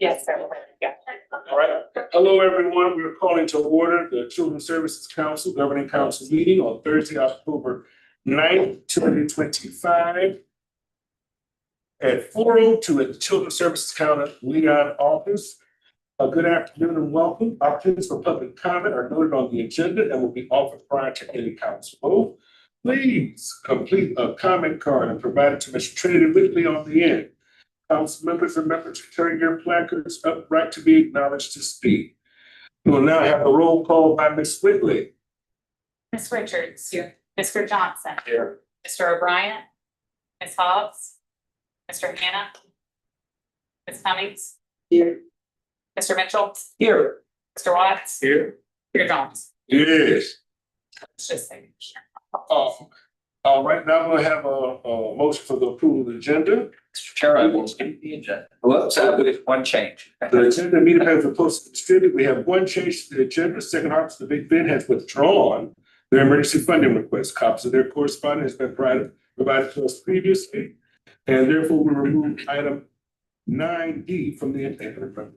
Yes, sir. Yeah. All right. Hello, everyone. We're calling to order the Children's Services Council Governing Council meeting on Thursday, October 9th, 2025 at 4:02 at the Children's Services Counter Leon office. Good afternoon and welcome. Opportunities for public comment are noted on the agenda and will be offered prior to any council vote. Please complete a comment card and provide it to Ms. Trinity Whitley on the end. Council members, remember to turn your placards upright to be acknowledged to speak. We will now have a roll call by Ms. Whitley. Ms. Richards. Here. Mr. Johnson. Here. Mr. O'Brien. Ms. Hobbs. Mr. Hannah. Ms. Cummings. Here. Mr. Mitchell. Here. Mr. Watts. Here. Mr. Jones. Yes. It's just saying. All right, now we'll have a motion for the approval of the agenda. Mr. Chair, I will speak the agenda. Whoops, with one change. The agenda meeting has been posted and distributed. We have one change to the agenda. Second Harvest of the Big Bend has withdrawn their emergency funding request. Copies of their correspondence has been provided to us previously. And therefore we remove item 9D from the agenda.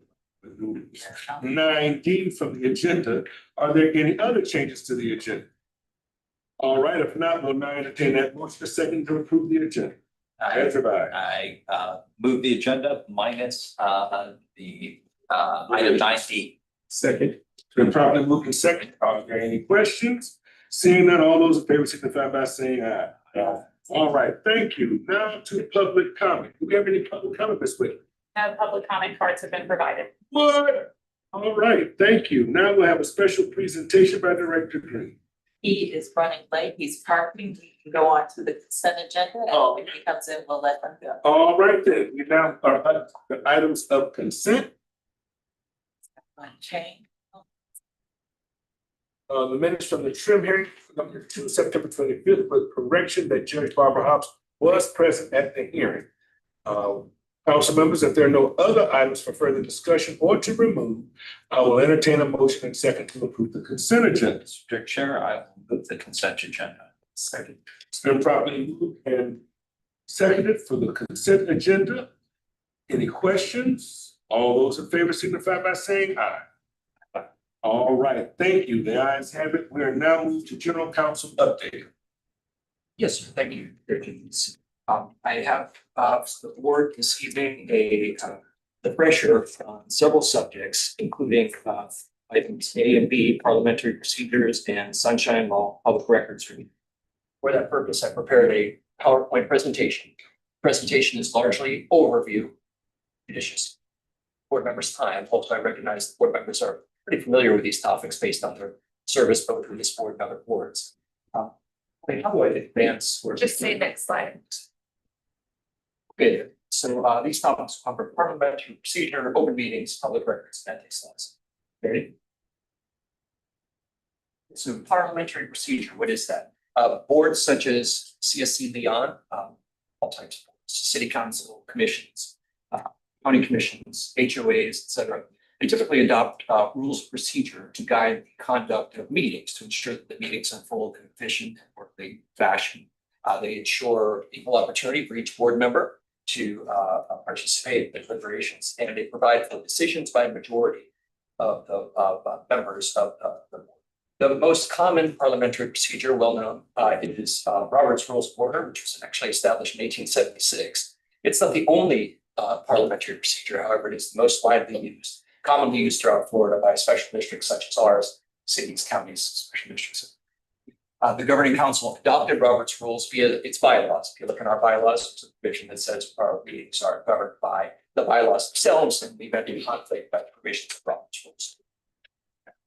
9D from the agenda. Are there any other changes to the agenda? All right, if not, we'll now entertain that motion a second to approve the agenda. Everybody. I move the agenda minus the item 9D. Second. It's been properly moved and second. Are there any questions? Seeing none, all those in favor signify by saying aye. Aye. All right, thank you. Now to public comment. Do we have any public comment this week? No public comment cards have been provided. What? All right, thank you. Now we'll have a special presentation by Director Green. He is running late. He's parking. We can go on to the consent agenda. And when he comes in, we'll let him go. All right, then. We now are at the items of consent. One change. The minutes from the trim hearing, number 2, September 25th, with correction that Judge Barbara Hobbs was present at the hearing. Council members, if there are no other items for further discussion or to remove, I will entertain a motion and second to approve the consent agenda. Mr. Chair, I will move the consent agenda. Second. It's been properly moved and seconded for the consent agenda. Any questions? All those in favor signify by saying aye. All right, thank you. The ayes have it. We are now moved to general council update. Yes, sir. Thank you. I have for the board this evening the pressure on several subjects, including items A and B, parliamentary procedures, and sunshine law, public records review. For that purpose, I prepared a PowerPoint presentation. Presentation is largely overview, judicious board members' time. Also, I recognize the board members are pretty familiar with these topics based on their service both with this board and other boards. How do I advance? Just say next slide. Okay, so these topics cover parliamentary procedure, open meetings, public records, and ethics laws. Okay. So parliamentary procedure, what is that? Boards such as CSC Leon, all types of boards, city council, commissions, county commissions, HOAs, etc. They typically adopt rules of procedure to guide the conduct of meetings to ensure that the meetings unfold in an efficient and orderly fashion. They ensure equal opportunity for each board member to participate in the deliberations, and they provide for decisions by a majority of the members of the board. The most common parliamentary procedure, well known, is Robert's Rules of Order, which was actually established in 1876. It's not the only parliamentary procedure, however, it is the most widely used, commonly used throughout Florida by special districts such as ours, cities, counties, special districts. The governing council adopted Robert's rules via its bylaws. If you look in our bylaws, there's a provision that says our meetings are governed by the bylaws themselves and the event of conflict by the provisions of Robert's rules.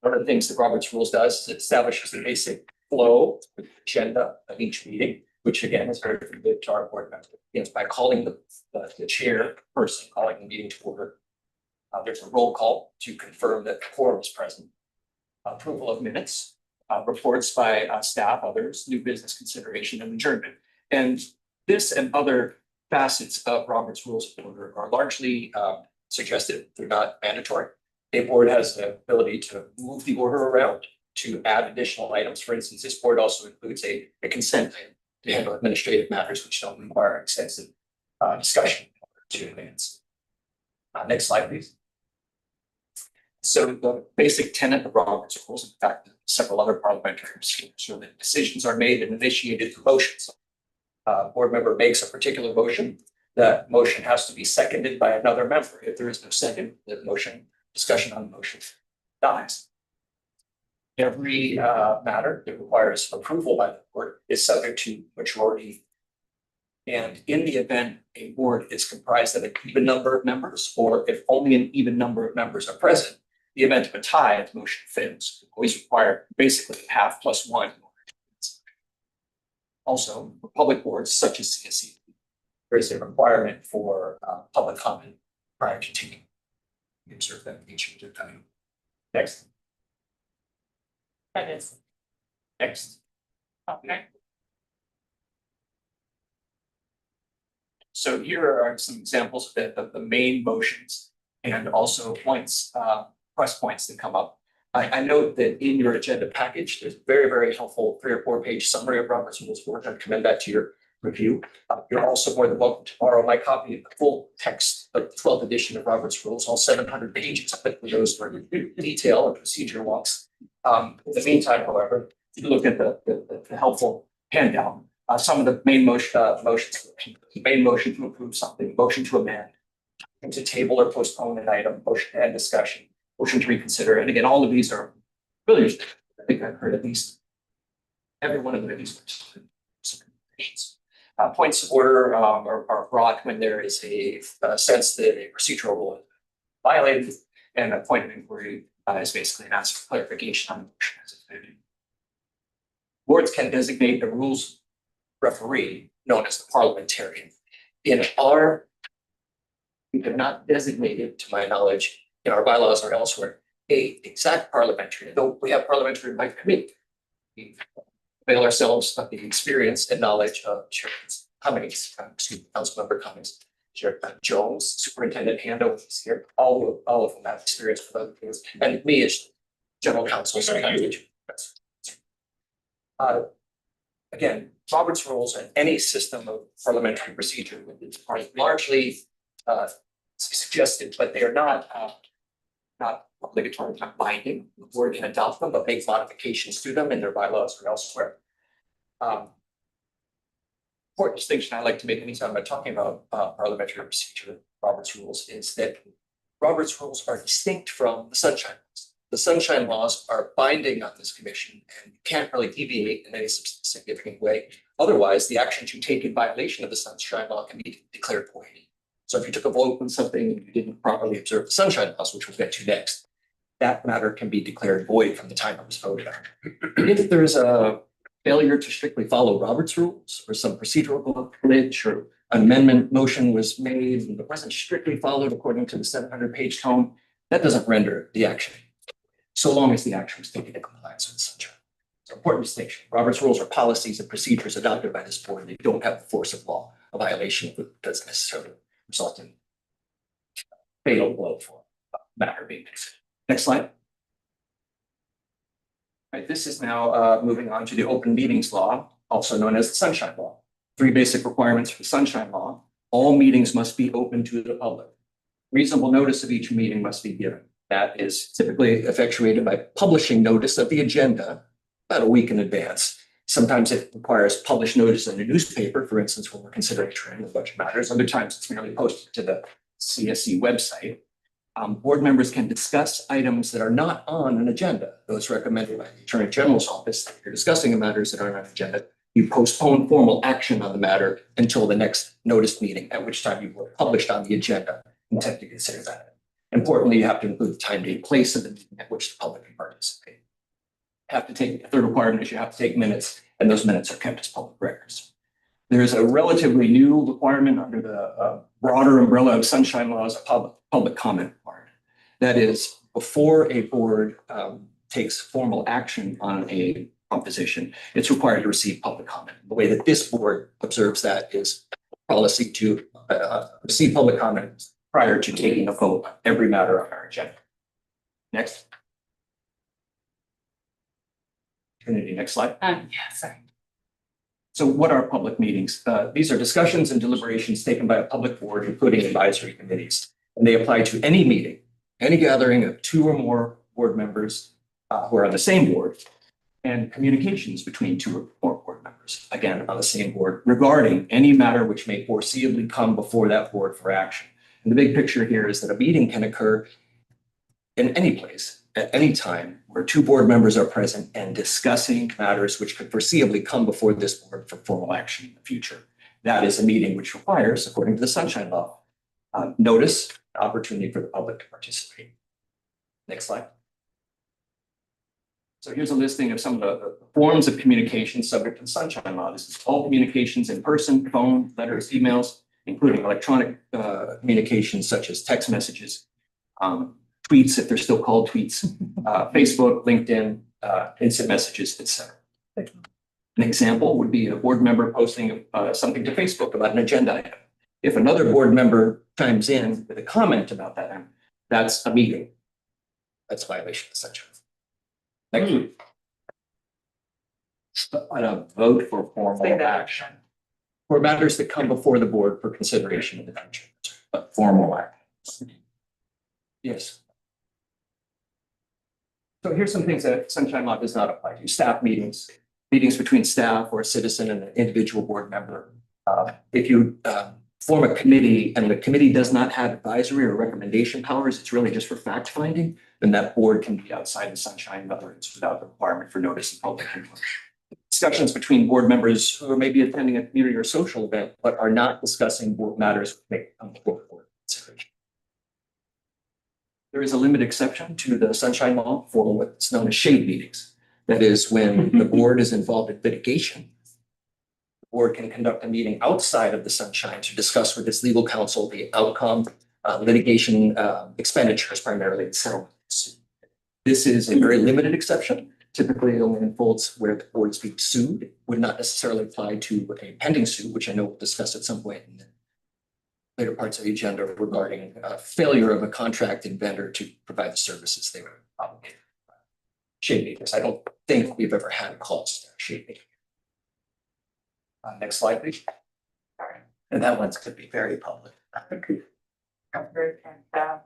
One of the things that Robert's rules does is it establishes the basic flow, the agenda of each meeting, which again is very familiar to our board members. It begins by calling the chair person, calling the meeting to order. There's a roll call to confirm that the quorum is present. Approval of minutes. Reports by staff, others, new business consideration and adjournment. And this and other facets of Robert's Rules of Order are largely suggested. They're not mandatory. A board has the ability to move the order around to add additional items. For instance, this board also includes a consent item to handle administrative matters which don't require extensive discussion to advance. Next slide, please. So the basic tenet of Robert's rules, in fact, several other parliamentary procedures, so that decisions are made and initiated through motions. Board member makes a particular motion. That motion has to be seconded by another member. If there is no second, the motion, discussion on the motion dies. Every matter that requires approval by the board is subject to majority. And in the event a board is comprised of an even number of members, or if only an even number of members are present, the event of a tie, the motion fails. Always require basically half plus one. Also, for public boards such as CSC, there is a requirement for public comment prior to taking. We observe that each of the time. Next. That is, Next. okay. So here are some examples of the main motions and also points, press points that come up. I note that in your agenda package, there's a very, very helpful 3 or 4 page summary of Robert's Rules of Order. I commend that to your review. You're also more than welcome to borrow my copy of the full text of the 12th edition of Robert's Rules, all 700 pages, but with those for detail and procedure walks. In the meantime, however, if you look at the helpful handout, some of the main motions, main motion to approve something, motion to amend, to table or postpone an item, motion to end discussion, motion to reconsider. And again, all of these are really, I think I've heard at least every one of them at least. Points of order are brought when there is a sense that a procedural rule is violated, and a point of inquiry is basically an ask for clarification on the motion as it's voted. Boards can designate a rules referee known as the parliamentarian. In our, we have not designated, to my knowledge, in our bylaws or elsewhere, a exact parliamentarian, though we have parliamentary by committee. We avail ourselves of the experience and knowledge of Chairman's Cummings, Councilmember Cummings, Chair Jones, Superintendent Hando is here. All of them have experience with other things, and me as general counsel. Again, Robert's Rules and any system of parliamentary procedure are largely suggested, but they are not obligatory, not binding. The board can adopt them, but make modifications to them in their bylaws or elsewhere. Important distinction I like to make anytime I'm talking about parliamentary procedure, Robert's Rules, is that Robert's Rules are distinct from the Sunshine Laws. The Sunshine Laws are binding on this commission and you can't really deviate in any significant way. Otherwise, the actions you take in violation of the Sunshine Law can be declared void. So if you took a vote on something and you didn't properly observe the Sunshine Laws, which we'll get to next, that matter can be declared void from the time it was voted on. If there's a failure to strictly follow Robert's Rules or some procedural glitch or an amendment motion was made and it wasn't strictly followed according to the 700-page tome, that doesn't render the action, so long as the action was taken in compliance with the Sunshine. It's an important distinction. Robert's Rules are policies and procedures adopted by this board. They don't have the force of law. A violation doesn't necessarily result in fatal blow for a matter being considered. Next slide. Right, this is now moving on to the Open Meetings Law, also known as the Sunshine Law. 3 basic requirements for the Sunshine Law. All meetings must be open to the public. Reasonable notice of each meeting must be given. That is typically effectuated by publishing notice of the agenda about a week in advance. Sometimes it requires published notice in a newspaper, for instance, when we're considering training of budget matters. Other times it's merely posted to the CSC website. Board members can discuss items that are not on an agenda. Those recommended by the Attorney General's office. If you're discussing matters that aren't on an agenda, you postpone formal action on the matter until the next notice meeting, at which time you will publish on the agenda. Intend to consider that. Importantly, you have to include the time, date, place of the meeting at which the public can participate. The third requirement is you have to take minutes, and those minutes are kept as public records. There is a relatively new requirement under the broader umbrella of Sunshine Laws, a public comment requirement. That is, before a board takes formal action on a proposition, it's required to receive public comment. The way that this board observes that is policy to receive public comment prior to taking a vote on every matter on our agenda. Next. opportunity. Next slide. Yeah, sorry. So what are public meetings? These are discussions and deliberations taken by a public board, including advisory committees. And they apply to any meeting, any gathering of two or more board members who are on the same board, and communications between two or more board members, again, on the same board, regarding any matter which may foreseeably come before that board for action. And the big picture here is that a meeting can occur in any place, at any time, where two board members are present and discussing matters which could foreseeably come before this board for formal action in the future. That is a meeting which requires, according to the Sunshine Law, notice, opportunity for the public to participate. Next slide. So here's a listing of some of the forms of communication subject to the Sunshine Law. This is all communications in person, phone, letters, emails, including electronic communications such as text messages, tweets, if they're still called tweets, Facebook, LinkedIn, instant messages, etc. An example would be a board member posting something to Facebook about an agenda item. If another board member chimes in with a comment about that item, that's a meeting. That's a violation of Sunshine. Next week. On a vote for formal action. For matters that come before the board for consideration in the future, but formal action. Yes. So here's some things that Sunshine Law does not apply to. Staff meetings, meetings between staff or a citizen and an individual board member. If you form a committee and the committee does not have advisory or recommendation powers, it's really just for fact finding, then that board can be outside the Sunshine Law without the requirement for notice and public input. Discussions between board members who may be attending a community or social event, but are not discussing board matters that may come before board consideration. There is a limited exception to the Sunshine Law for what's known as shade meetings. That is when the board is involved in litigation. The board can conduct a meeting outside of the Sunshine to discuss with its legal counsel the outcome, litigation expenditures, primarily in settlements. This is a very limited exception. Typically, it only unfolds where the board is being sued. It would not necessarily apply to a pending suit, which I know we'll discuss at some point in the later parts of the agenda regarding failure of a contracted vendor to provide the services they were obligated. Shade meetings. I don't think we've ever had a cause to shade meeting. Next slide, please. And that one's could be very public.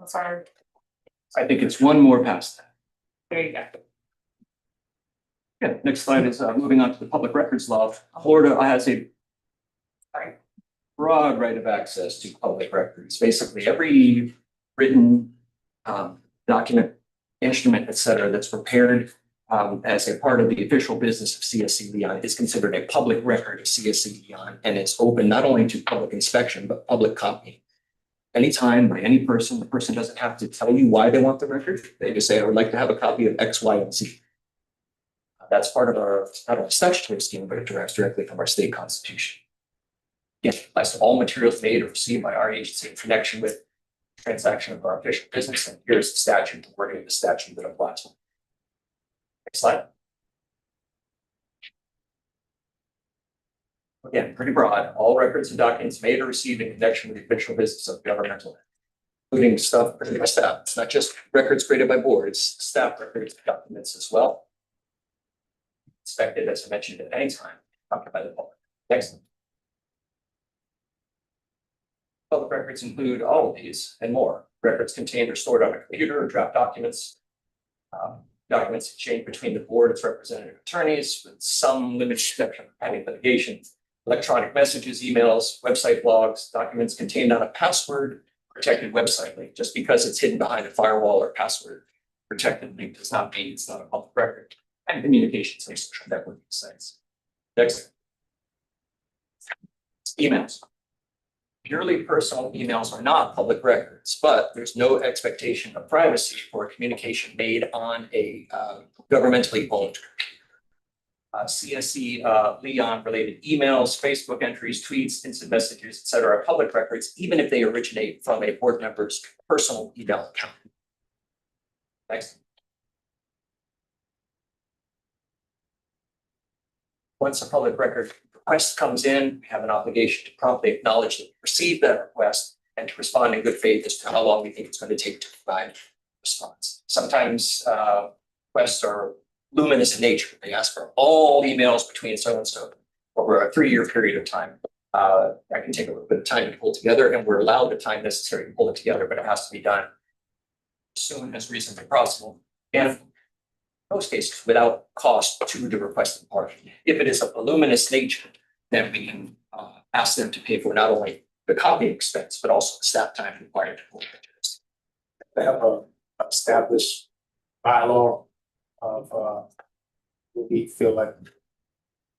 Sorry. I think it's one more past that. There you go. Yeah, next slide is moving on to the public records law. Florida has a broad right of access to public records. Basically, every written document, instrument, et cetera, that's prepared as a part of the official business of CSC Leon is considered a public record of CSC Leon, and it's open not only to public inspection, but public copying. Anytime by any person, the person doesn't have to tell you why they want the record. They just say, I would like to have a copy of X, Y, and Z. That's part of our, not only statutory scheme, but it derives directly from our state constitution. Yes, applies to all materials made or received by our agency in connection with transaction of our official business. And here's the statute, the wording of the statute that applies. Next slide. Again, pretty broad. All records and documents made or received in connection with the official business of governmental, including stuff created by staff. It's not just records created by boards, staff records, documents as well. Inspected, as I mentioned, at any time, occupied by the public. Next. Public records include all of these and more. Records contained or stored on a computer or draft documents. Documents exchanged between the board, its representative attorneys, with some limited exception of pending litigation. Electronic messages, emails, website blogs, documents contained on a password protected website link. Just because it's hidden behind a firewall or password protected link does not mean it's not a public record. And communications and social networking sites. Next. Emails. Purely personal emails are not public records, but there's no expectation of privacy for a communication made on a governmentally owned computer. CSC Leon related emails, Facebook entries, tweets, instant messages, et cetera, are public records, even if they originate from a board member's personal email account. Next. Once a public record request comes in, we have an obligation to promptly acknowledge that we received that request and to respond in good faith as to how long we think it's going to take to provide a response. Sometimes requests are luminous in nature. They ask for all emails between so and so over a 3-year period of time. I can take a little bit of time to pull together, and we're allowed the time necessary to pull it together, but it has to be done as soon as reasonably possible. And in most cases, without cost to the requesting party. If it is of voluminous nature, then we can ask them to pay for not only the copy expense, but also the staff time required to pull it together. They have a established bylaw of what we feel like.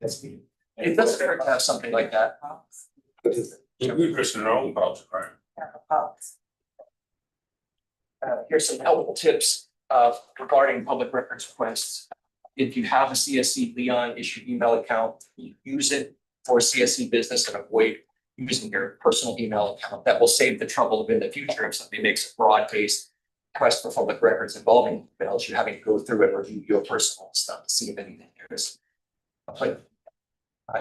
That's me. It doesn't hurt to have something like that. We Christian their own policy, right? Here's some helpful tips regarding public records requests. If you have a CSC Leon issued email account, you use it for CSC business and avoid using your personal email account. That will save the trouble of in the future if somebody makes a broad-based request for public records involving emails, you're having to go through and review your personal stuff to see if anything there is. But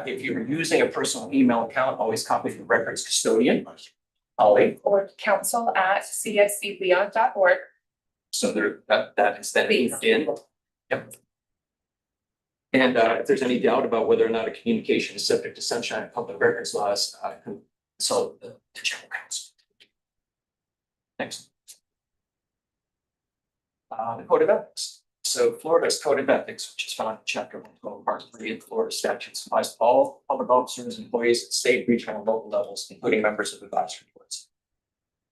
if you're using a personal email account, always copy the records custodian, Holly. Or council@cscleon.org. So there, that is then in. Yep. And if there's any doubt about whether or not a communication is subject to sunshine and public records laws, consult the general counsel. Next. The code of ethics. So Florida's code of ethics, which is found in chapter 112, part 3 of the Florida statutes, applies to all public officers, employees at state, regional, and local levels, including members of advisory boards.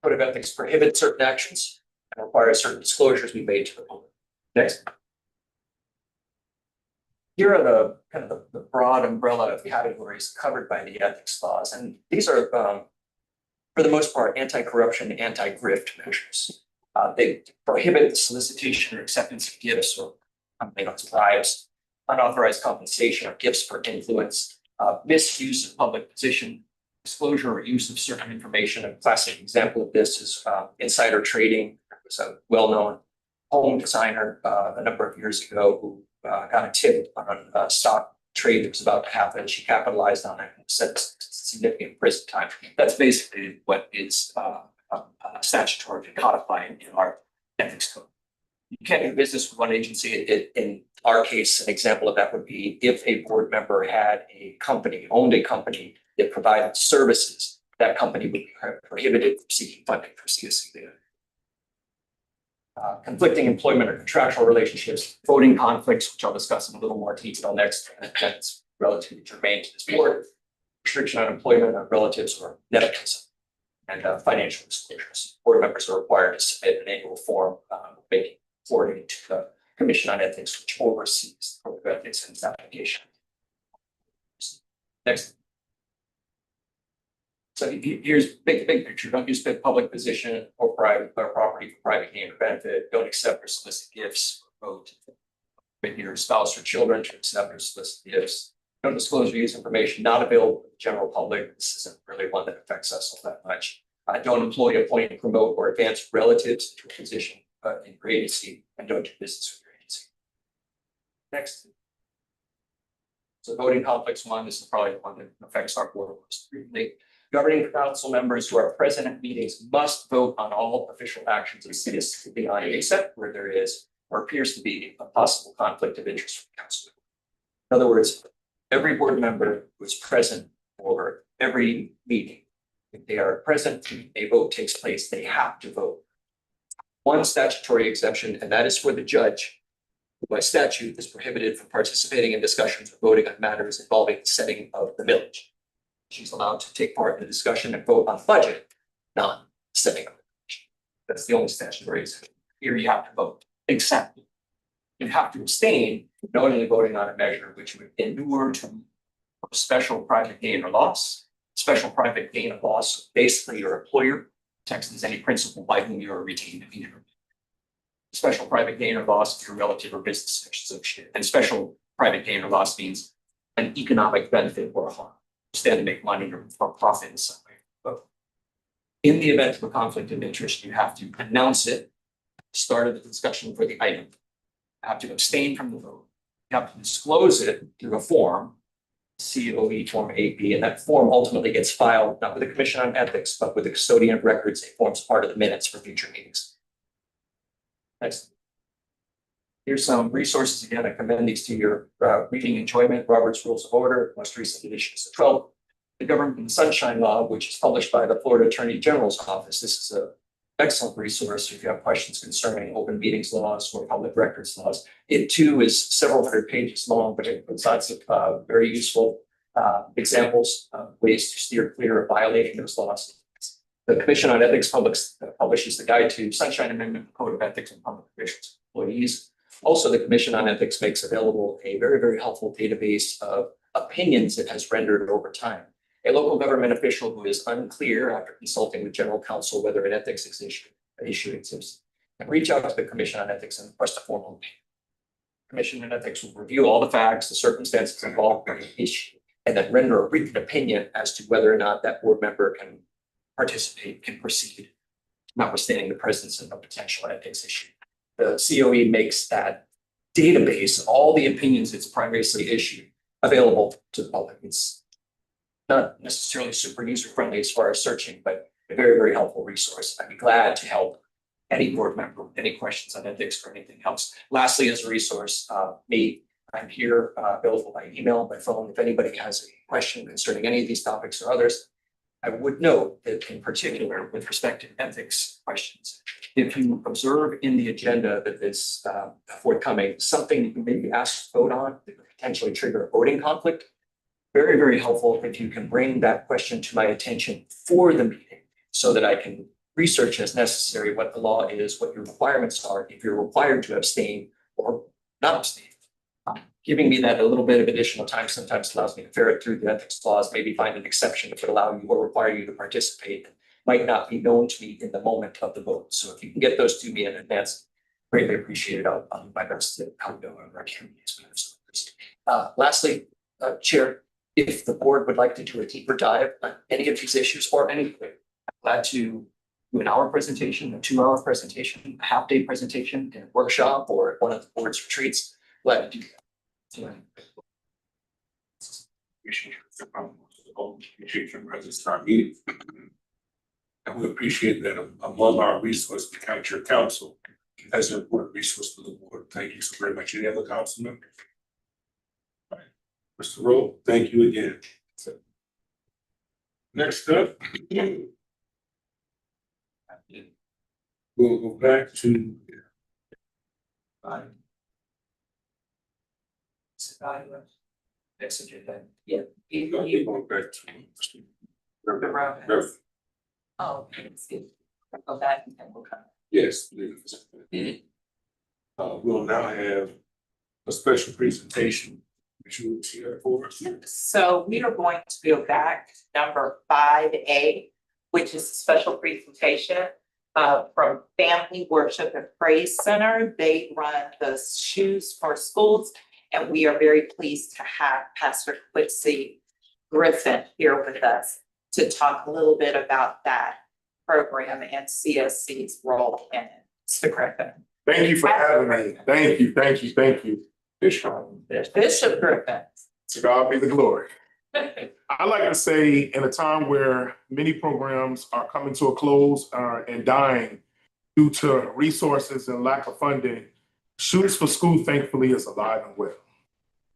Code of ethics prohibits certain actions and requires certain disclosures be made to the public. Next. Here are the kind of the broad umbrella of categories covered by the ethics laws, and these are, for the most part, anti-corruption, anti-grift measures. They prohibit the solicitation or acceptance of gifts or bribes, unauthorized compensation or gifts for influence, misuse of public position, disclosure or use of certain information. A classic example of this is insider trading. There was a well-known home designer a number of years ago who got a tip on a stock trade that was about to happen. She capitalized on it and set significant prison time. That's basically what is statutory codified in our ethics code. You can't do business with one agency. In our case, an example of that would be if a board member had a company, owned a company that provided services, that company would be prohibited from seeking funding for CSC. Conflicting employment or contractual relationships, voting conflicts, which I'll discuss in a little more detail next. That's relatively germane to this board. Restriction on employment of relatives or nepotism. And financial disclosures. Board members are required to submit an annual form forwarding to the Commission on Ethics, which oversees the Code of Ethics and its application. Next. So here's big picture. Don't use public position or private property for private gain or benefit. Don't accept or solicit gifts or vote with your spouse or children to accept or solicit gifts. Don't disclose or use information not available to the general public. This isn't really one that affects us all that much. Don't employ, appoint, promote, or advance relatives to a position in your agency, and don't do business with your agency. Next. So voting conflicts one, this is probably the one that affects our board most frequently. Governing council members who are present at meetings must vote on all official actions of CSC except where there is or appears to be a possible conflict of interest for council. In other words, every board member who is present for every meeting, if they are present, a vote takes place, they have to vote. One statutory exception, and that is for the judge, who by statute is prohibited from participating in discussions or voting on matters involving the setting of the millage. She's allowed to take part in the discussion and vote on the budget, not setting of the millage. That's the only statutory exception. Here you have to vote, except you have to abstain from knowingly voting on a measure which would endure to special private gain or loss. Special private gain or loss, basically your employer protects any principal by whom you are retained to be here. Special private gain or loss if your relative or business associate. And special private gain or loss means an economic benefit or harm. Stand to make money or profit in some way. But in the event of a conflict of interest, you have to announce it, start of the discussion for the item. You have to abstain from the vote. You have to disclose it through a form, COE Form 8B, and that form ultimately gets filed not with the Commission on Ethics, but with the custodian of records. It forms part of the minutes for future meetings. Next. Here's some resources. Again, I commend these to your reading enjoyment. Robert's Rules of Order, most recent edition is the 12th. The Government Sunshine Law, which is published by the Florida Attorney General's Office. This is an excellent resource if you have questions concerning open meetings laws or public records laws. It too is several hundred pages long, but it puts lots of very useful examples of ways to steer clear of violating those laws. The Commission on Ethics publishes the Guide to Sunshine Amendment Code of Ethics and Public Officials Employees. Also, the Commission on Ethics makes available a very, very helpful database of opinions it has rendered over time. A local government official who is unclear after consulting with general counsel whether an ethics issue exists can reach out to the Commission on Ethics and request a formal opinion. Commission on Ethics will review all the facts, the circumstances involved in the issue, and then render a written opinion as to whether or not that board member can participate, can proceed, notwithstanding the presence of a potential ethics issue. The COE makes that database of all the opinions it's previously issued available to the public. It's not necessarily super user friendly as far as searching, but a very, very helpful resource. I'd be glad to help any board member with any questions on ethics or anything else. Lastly, as a resource, I'm here available by email, by phone. If anybody has a question concerning any of these topics or others, I would note that in particular, with respect to ethics questions, if you observe in the agenda that is forthcoming, something you may be asked to vote on that could potentially trigger a voting conflict, very, very helpful if you can bring that question to my attention for the meeting so that I can research as necessary what the law is, what your requirements are, if you're required to abstain or not abstain. Giving me that a little bit of additional time sometimes allows me to ferret through the ethics laws, maybe find an exception that would allow you or require you to participate that might not be known to me in the moment of the vote. So if you can get those to me in advance, greatly appreciated. I'll do my best to help you on our communities. Lastly, Chair, if the board would like to do a deeper dive on any of these issues or anything, I'm glad to do an hour presentation, a 2-hour presentation, a half-day presentation, in a workshop, or at one of the board's retreats. Glad to do that. Appreciate your presence in our meeting. And we appreciate that among our resources, the county council as an important resource for the board. Thank you so very much. Any other council members? All right. Mr. Rowe, thank you again. Next up, we'll go back to Next agenda. Yeah. we're going back to The round. Oh, let's see. Go back and then we'll come. yes. Please. We'll now have a special presentation which you will share for us. So we are going to go back to number 5A, which is a special presentation from Family Worship and Praise Center. They run the Shoes for Schools, and we are very pleased to have Pastor Quincy Griffin here with us to talk a little bit about that program and CSC's role in it. Mr. Griffin. Thank you for having me. Thank you. Bishop Griffin. To God be the glory. I like to say, in a time where many programs are coming to a close and dying due to resources and lack of funding, Shoes for School, thankfully, is alive and well.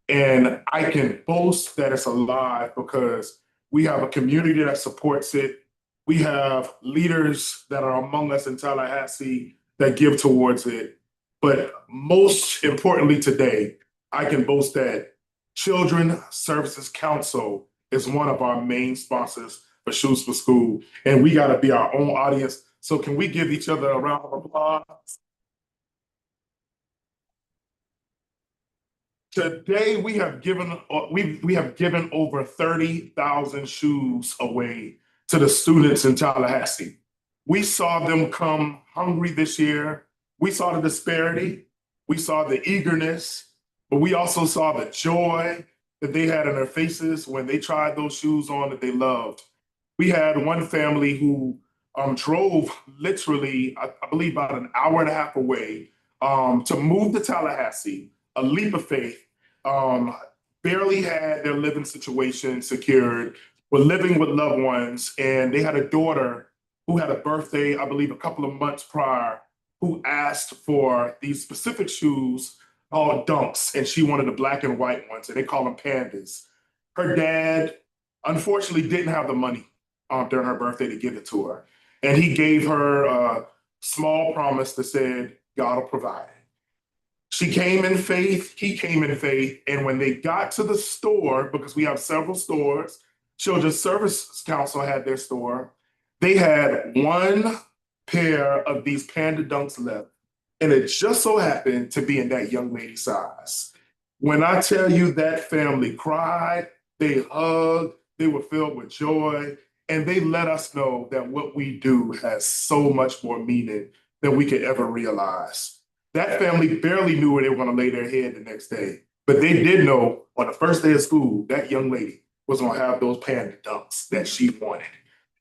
And I can boast that it's alive because we have a community that supports it. We have leaders that are among us in Tallahassee that give towards it. But most importantly today, I can boast that Children Services Council is one of our main sponsors for Shoes for School, and we got to be our own audience. So can we give each other a round of applause? Today we have given over 30,000 shoes away to the students in Tallahassee. We saw them come hungry this year. We saw the disparity. We saw the eagerness. But we also saw the joy that they had in their faces when they tried those shoes on that they loved. We had one family who drove literally, I believe, about an hour and a half away to move to Tallahassee, a leap of faith, barely had their living situation secured, were living with loved ones, and they had a daughter who had a birthday, I believe, a couple of months prior. who asked for these specific shoes called Dunks, and she wanted the black and white ones, and they call them pandas. Her dad, unfortunately, didn't have the money during her birthday to give it to her. And he gave her a small promise that said, God will provide. She came in faith, he came in faith, and when they got to the store, because we have several stores, Children's Services Council had their store, they had one pair of these Panda Dunks left. And it just so happened to be in that young lady's size. When I tell you that family cried, they hugged, they were filled with joy, and they let us know that what we do has so much more meaning than we could ever realize. That family barely knew where they were going to lay their head the next day, but they did know on the first day of school, that young lady was going to have those Panda Dunks that she wanted.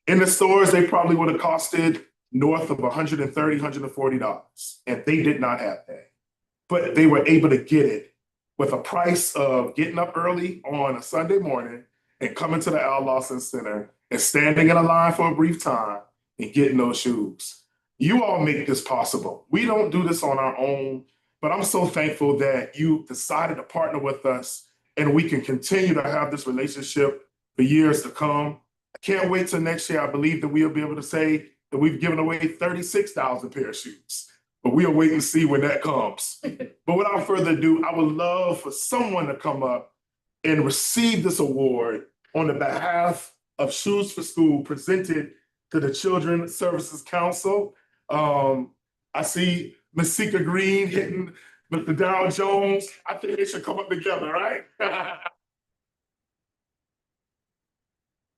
In the stores, they probably would have costed north of $130, $140, and they did not have that. But they were able to get it with a price of getting up early on a Sunday morning and coming to the Al Lawson Center and standing in a line for a brief time and getting those shoes. You all make this possible. We don't do this on our own, but I'm so thankful that you decided to partner with us and we can continue to have this relationship for years to come. I can't wait till next year. I believe that we'll be able to say that we've given away 36,000 pair of shoes, but we'll wait and see when that comes. But without further ado, I would love for someone to come up and receive this award on the behalf of Shoes for School presented to the Children's Services Council. I see Ms. Sika Green hitting Mr. Dow Jones. I think they should come up together, right?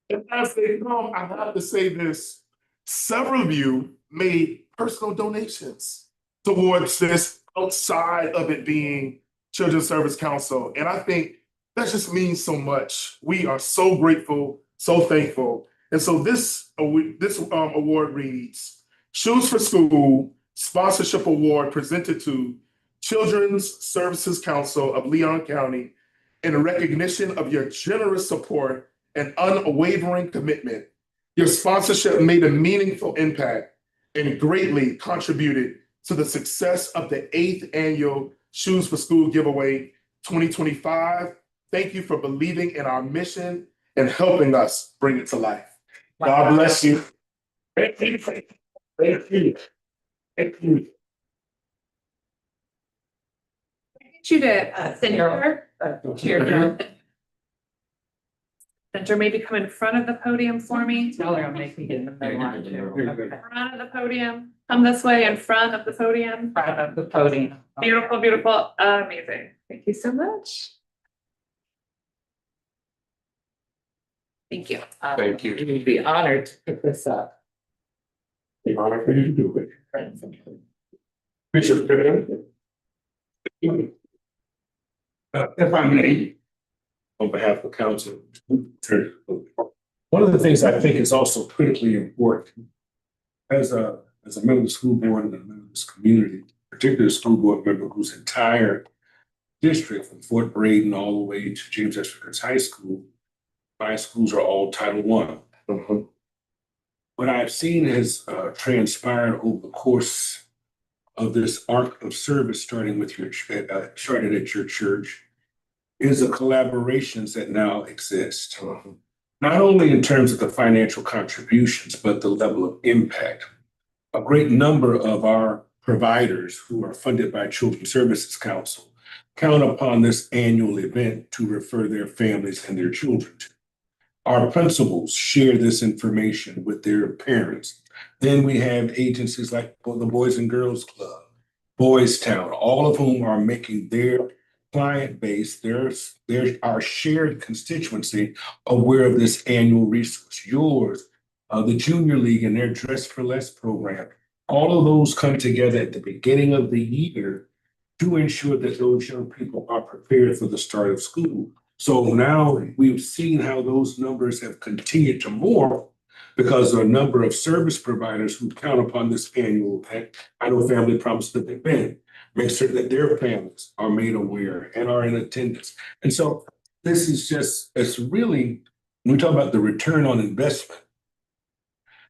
And as they come, I have to say this. Several of you made personal donations towards this outside of it being Children's Service Council. And I think that just means so much. We are so grateful, so thankful. And so this award reads, Shoes for School Sponsorship Award presented to Children's Services Council of Leon County in recognition of your generous support and unwavering commitment. Your sponsorship made a meaningful impact and greatly contributed to the success of the 8th annual Shoes for School giveaway 2025. Thank you for believing in our mission and helping us bring it to life. God bless you. Thank you. Thank you. Thank you. Get you to center. Center, maybe come in front of the podium for me. Tell her I'm making it in the middle line too. Okay. Front of the podium. Come this way in front of the podium. Front of the podium. Beautiful, beautiful, amazing. Thank you so much. Thank you. Thank you. You'd be honored to pick this up. An honor for you to do it. Bishop Pittman. If I may, on behalf of council, one of the things I think is also critically important as a member of the school board and a member of this community, particularly a school board member whose entire district from Fort Braden all the way to James S. Ricketts High School, my schools are all Title I. What I've seen has transpired over the course of this arc of service, starting with started at your church, is the collaborations that now exist. Not only in terms of the financial contributions, but the level of impact. A great number of our providers who are funded by Children's Services Council count upon this annual event to refer their families and their children to. Our principals share this information with their parents. Then we have agencies like the Boys and Girls Club, Boys Town, all of whom are making their client base, our shared constituency aware of this annual resource. Yours, the Junior League and their Dress for Less program, all of those come together at the beginning of the year to ensure that those young people are prepared for the start of school. So now we've seen how those numbers have continued to morph because there are a number of service providers who count upon this annual event. I know Family Promise that they've been. Make sure that their families are made aware and are in attendance. And so this is just, it's really, when we talk about the return on investment,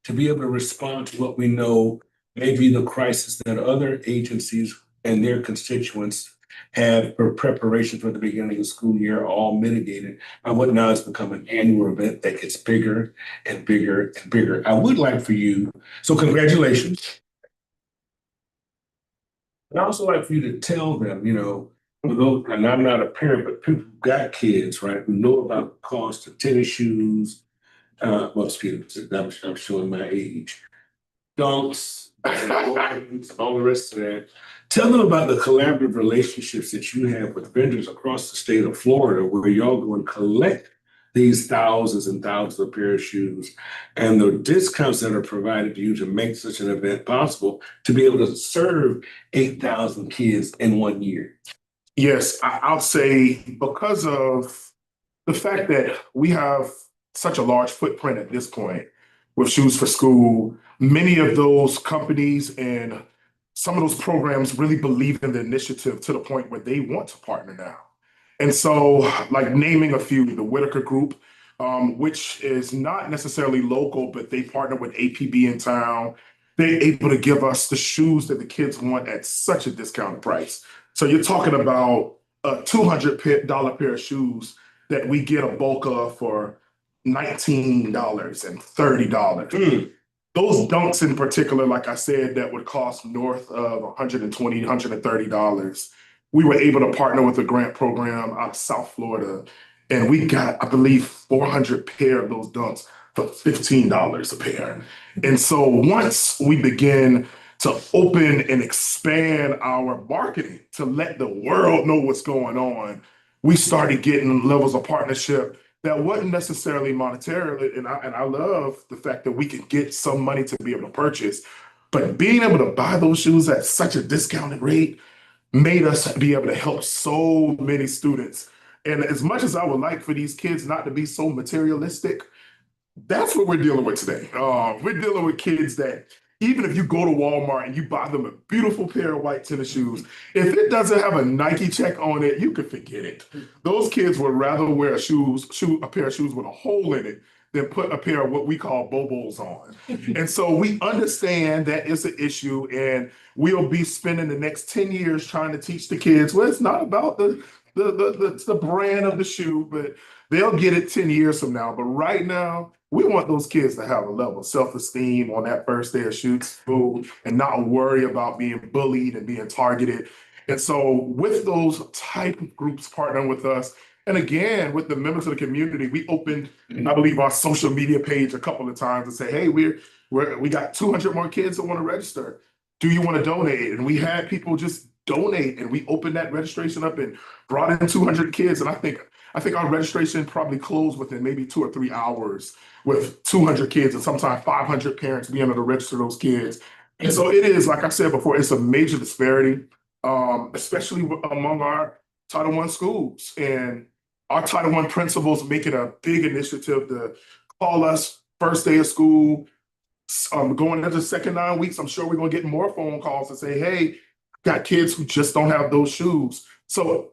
to be able to respond to what we know may be the crisis that other agencies and their constituents have for preparation for the beginning of the school year, all mitigated by what now has become an annual event that gets bigger and bigger and bigger. I would like for you, so congratulations. I'd also like for you to tell them, you know, for those, and I'm not a parent, but people who got kids, right, who know about the cost of tennis shoes, well, excuse me, I'm showing my age. Dunks, all the rest of that. Tell them about the collaborative relationships that you have with vendors across the state of Florida, where y'all go and collect these thousands and thousands of pair of shoes and the discounts that are provided to you to make such an event possible to be able to serve 8,000 kids in 1 year. Yes, I'll say because of the fact that we have such a large footprint at this point with Shoes for School, many of those companies and some of those programs really believe in the initiative to the point where they want to partner now. And so, like naming a few, the Whitaker Group, which is not necessarily local, but they partner with APB in town. They're able to give us the shoes that the kids want at such a discounted price. So you're talking about a $200 pair of shoes that we get a bulk of for $19 and $30. Those dunks in particular, like I said, that would cost north of $120, $130. We were able to partner with a grant program out of South Florida, and we got, I believe, 400 pair of those dunks for $15 a pair. And so once we begin to open and expand our marketing to let the world know what's going on, we started getting levels of partnership that wasn't necessarily monetarily. And I love the fact that we can get some money to be able to purchase, but being able to buy those shoes at such a discounted rate made us be able to help so many students. And as much as I would like for these kids not to be so materialistic, that's what we're dealing with today. We're dealing with kids that even if you go to Walmart and you buy them a beautiful pair of white tennis shoes, if it doesn't have a Nike check on it, you can forget it. Those kids would rather wear a pair of shoes with a hole in it than put a pair of what we call Bobos on. And so we understand that it's an issue, and we'll be spending the next 10 years trying to teach the kids, well, it's not about the brand of the shoe, but they'll get it 10 years from now. But right now, we want those kids to have a level of self-esteem on that first day of school and not worry about being bullied and being targeted. And so with those type of groups partnering with us, and again, with the members of the community, we opened, I believe, our social media page a couple of times and say, hey, we got 200 more kids that want to register. Do you want to donate? And we had people just donate, and we opened that registration up and brought in 200 kids. And I think our registration probably closed within maybe 2 or 3 hours with 200 kids and sometimes 500 parents being able to register those kids. And so it is, like I said before, it's a major disparity, especially among our Title I schools. And our Title I principals make it a big initiative to call us first day of school. Going into the second 9 weeks, I'm sure we're going to get more phone calls and say, hey, got kids who just don't have those shoes. So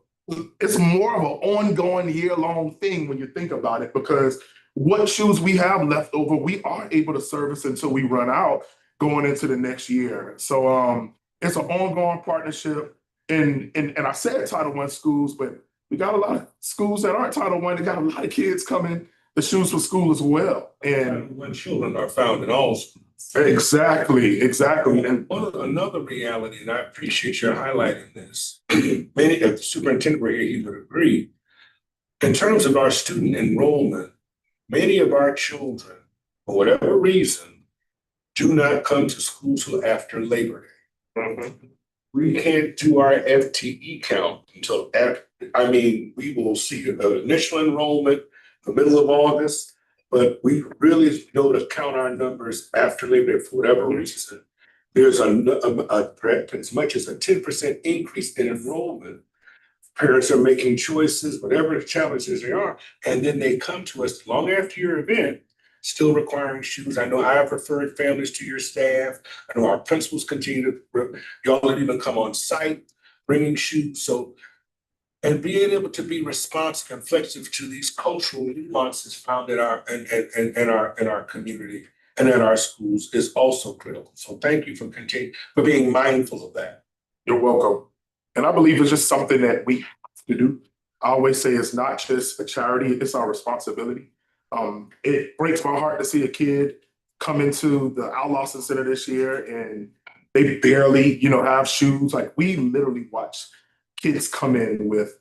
it's more of an ongoing year-long thing when you think about it, because what shoes we have left over, we are able to service until we run out going into the next year. So it's an ongoing partnership. And I said Title I schools, but we got a lot of schools that aren't Title I. They got a lot of kids coming to Shoes for School as well. And when children are found in all schools. Exactly. And Another reality, and I appreciate your highlighting this, many of the superintendent were here, he would agree. In terms of our student enrollment, many of our children, for whatever reason, do not come to school till after Labor Day. We can't do our FTE count until after, we will see the initial enrollment the middle of August, but we really know to count our numbers after Labor Day for whatever reason. There's as much as a 10% increase in enrollment. Parents are making choices, whatever the challenges they are, and then they come to us long after your event, still requiring shoes. I know I have referred families to your staff. I know our principals continue to, y'all have even come on site bringing shoes. So, and being able to be responsive and flexible to these cultural nuances found in our community. and at our schools is also critical. So thank you for being mindful of that. You're welcome. And I believe it's just something that we have to do. I always say it's not just a charity, it's our responsibility. It breaks my heart to see a kid come into the Al Lawson Center this year and they barely, have shoes. Like we literally watch kids come in with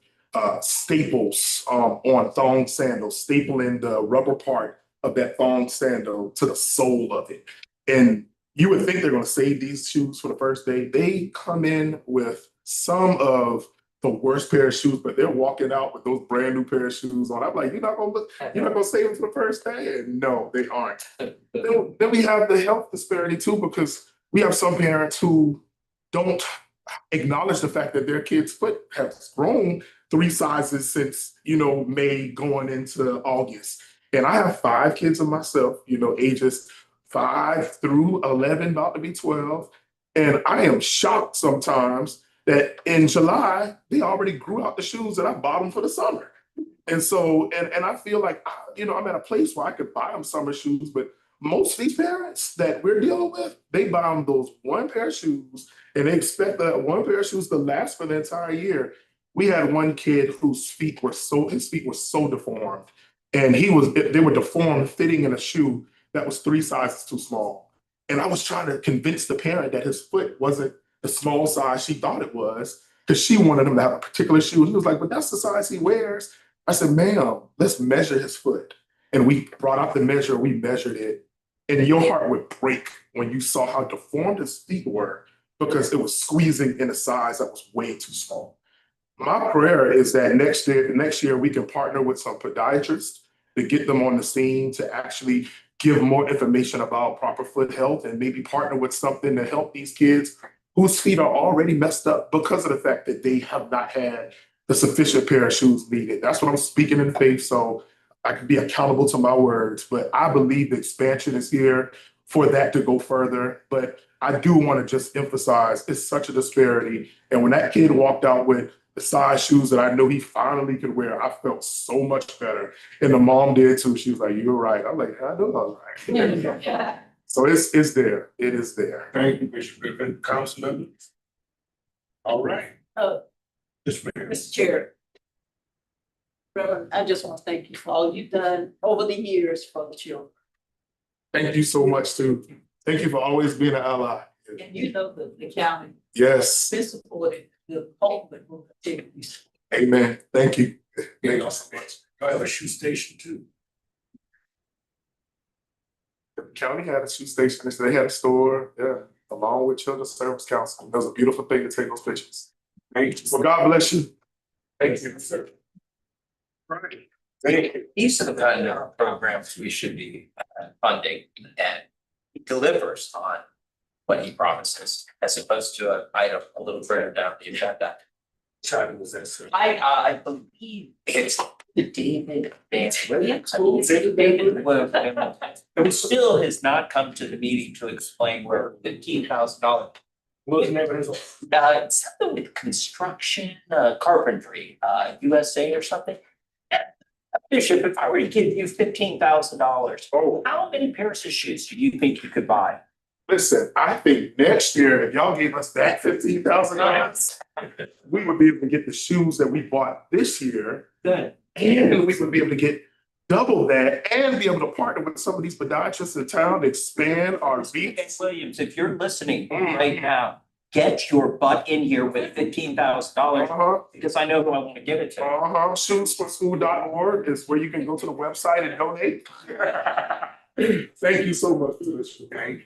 staples on thong sandals, stapling the rubber part of that thong sandal to the sole of it. And you would think they're going to save these shoes for the first day. They come in with some of the worst pair of shoes, but they're walking out with those brand new pair of shoes on. I'm like, you're not gonna save them for the first day? And no, they aren't. Then we have the health disparity too, because we have some parents who don't acknowledge the fact that their kid's foot has grown 3 sizes since, May going into August. And I have 5 kids of myself, ages 5 through 11, about to be 12. And I am shocked sometimes that in July, they already grew out the shoes that I bought them for the summer. And so, and I feel like, I'm at a place where I could buy them summer shoes, but most of these parents that we're dealing with, they buy them those one pair of shoes and they expect that one pair of shoes to last for the entire year. We had one kid whose his feet were so deformed, and they were deformed fitting in a shoe that was 3 sizes too small. And I was trying to convince the parent that his foot wasn't the small size she thought it was, because she wanted him to have a particular shoe. And he was like, but that's the size he wears. I said, ma'am, let's measure his foot. And we brought out the measure, we measured it. And your heart would break when you saw how deformed his feet were because it was squeezing in a size that was way too small. My prayer is that next year we can partner with some podiatrists to get them on the scene to actually give more information about proper foot health and maybe partner with something to help these kids whose feet are already messed up because of the fact that they have not had the sufficient pair of shoes needed. That's what I'm speaking in faith, so I can be accountable to my words. But I believe the expansion is here for that to go further. But I do want to just emphasize it's such a disparity. And when that kid walked out with the size shoes that I know he finally could wear, I felt so much better. And the mom did too. She was like, "You're right." I'm like, "I know I was right." Yeah. So it's there. It is there. Thank you, Bishop Griffin. Council members. All right. Yes, ma'am. Mr. Chair. Reverend, I just want to thank you for all you've done over the years for the children. Thank you so much too. Thank you for always being an ally. And you know the county Yes. been supported, the ultimate will continue. Amen. Thank you. Thank you so much. I have a shoe station too. The county had a shoe station. They had a store, yeah, along with Children's Service Council. That was a beautiful thing to take those pictures. Thank you. Well, God bless you. Thank you, sir. Right. Thank you. These are the kind of programs we should be funding, and he delivers on what he promises, as opposed to an item a little further down the agenda. Time was that, sir? I believe it's the David Van Williams. I believe it's David Williams, who still has not come to the meeting to explain where $15,000. What was the name of his? It's something with construction, carpentry, USA or something. Bishop, if I were to give you $15,000, how many pairs of shoes do you think you could buy? Listen, I think next year, if y'all gave us that $15,000, we would be able to get the shoes that we bought this year. Good. And we would be able to get double that and be able to partner with some of these podiatrists in town to expand our David reach. Williams, if you're listening right now, get your butt in here with $15,000 because I know who I want to give it to. Shoesforschool.org is where you can go to the website and donate. Thank you so much for this. Thank you.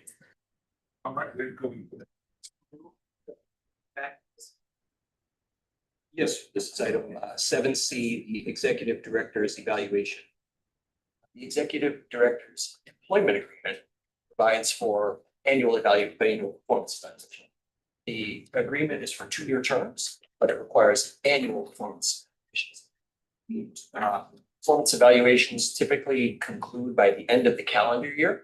All right, let's go. Yes, this is item 7C, the executive director's evaluation. The executive director's employment agreement provides for annual performance evaluation. The agreement is for 2-year terms, but it requires annual performance evaluations. Performance evaluations typically conclude by the end of the calendar year.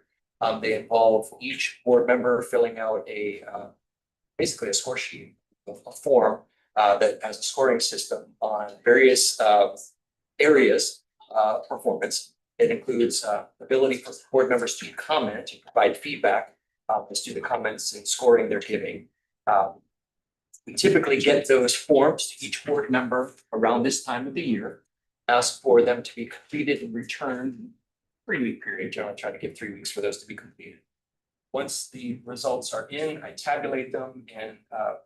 They involve each board member filling out basically a score sheet, a form that has a scoring system on various areas of performance. It includes ability for board members to comment and provide feedback as to the comments and scoring they're giving. We typically get those forms to each board member around this time of the year, ask for them to be completed and returned 3-week period. Generally try to give 3 weeks for those to be completed. Once the results are in, I tabulate them and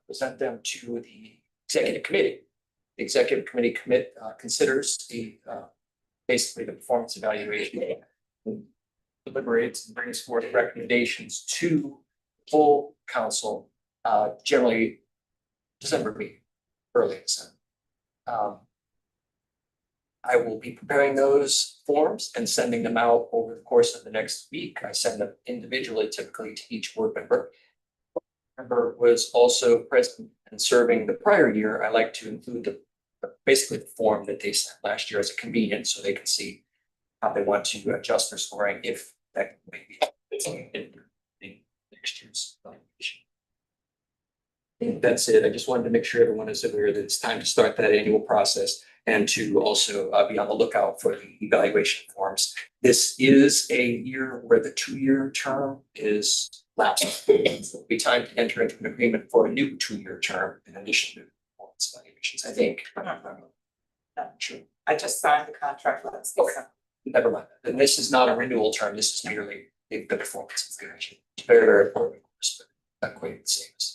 present them to the executive committee. The executive committee considers basically the performance evaluation, deliberates and brings forth recommendations to full council, generally December meeting, early December. I will be preparing those forms and sending them out over the course of the next week. I send them individually, typically to each board member. Member was also present and serving the prior year. I like to include basically the form that they sent last year as a convenience, so they can see how they want to adjust their scoring if that may be in next year's evaluation. I think that's it. I just wanted to make sure everyone is aware that it's time to start that annual process and to also be on the lookout for the evaluation forms. This is a year where the 2-year term is lapsing. So it'll be time to enter into an agreement for a new 2-year term in addition to performance evaluations, I think. Not sure. I just signed the contract last week. Okay. Never mind. And this is not a renewal term. This is merely the performance evaluation. Very, very important, of course, but not quite the same as.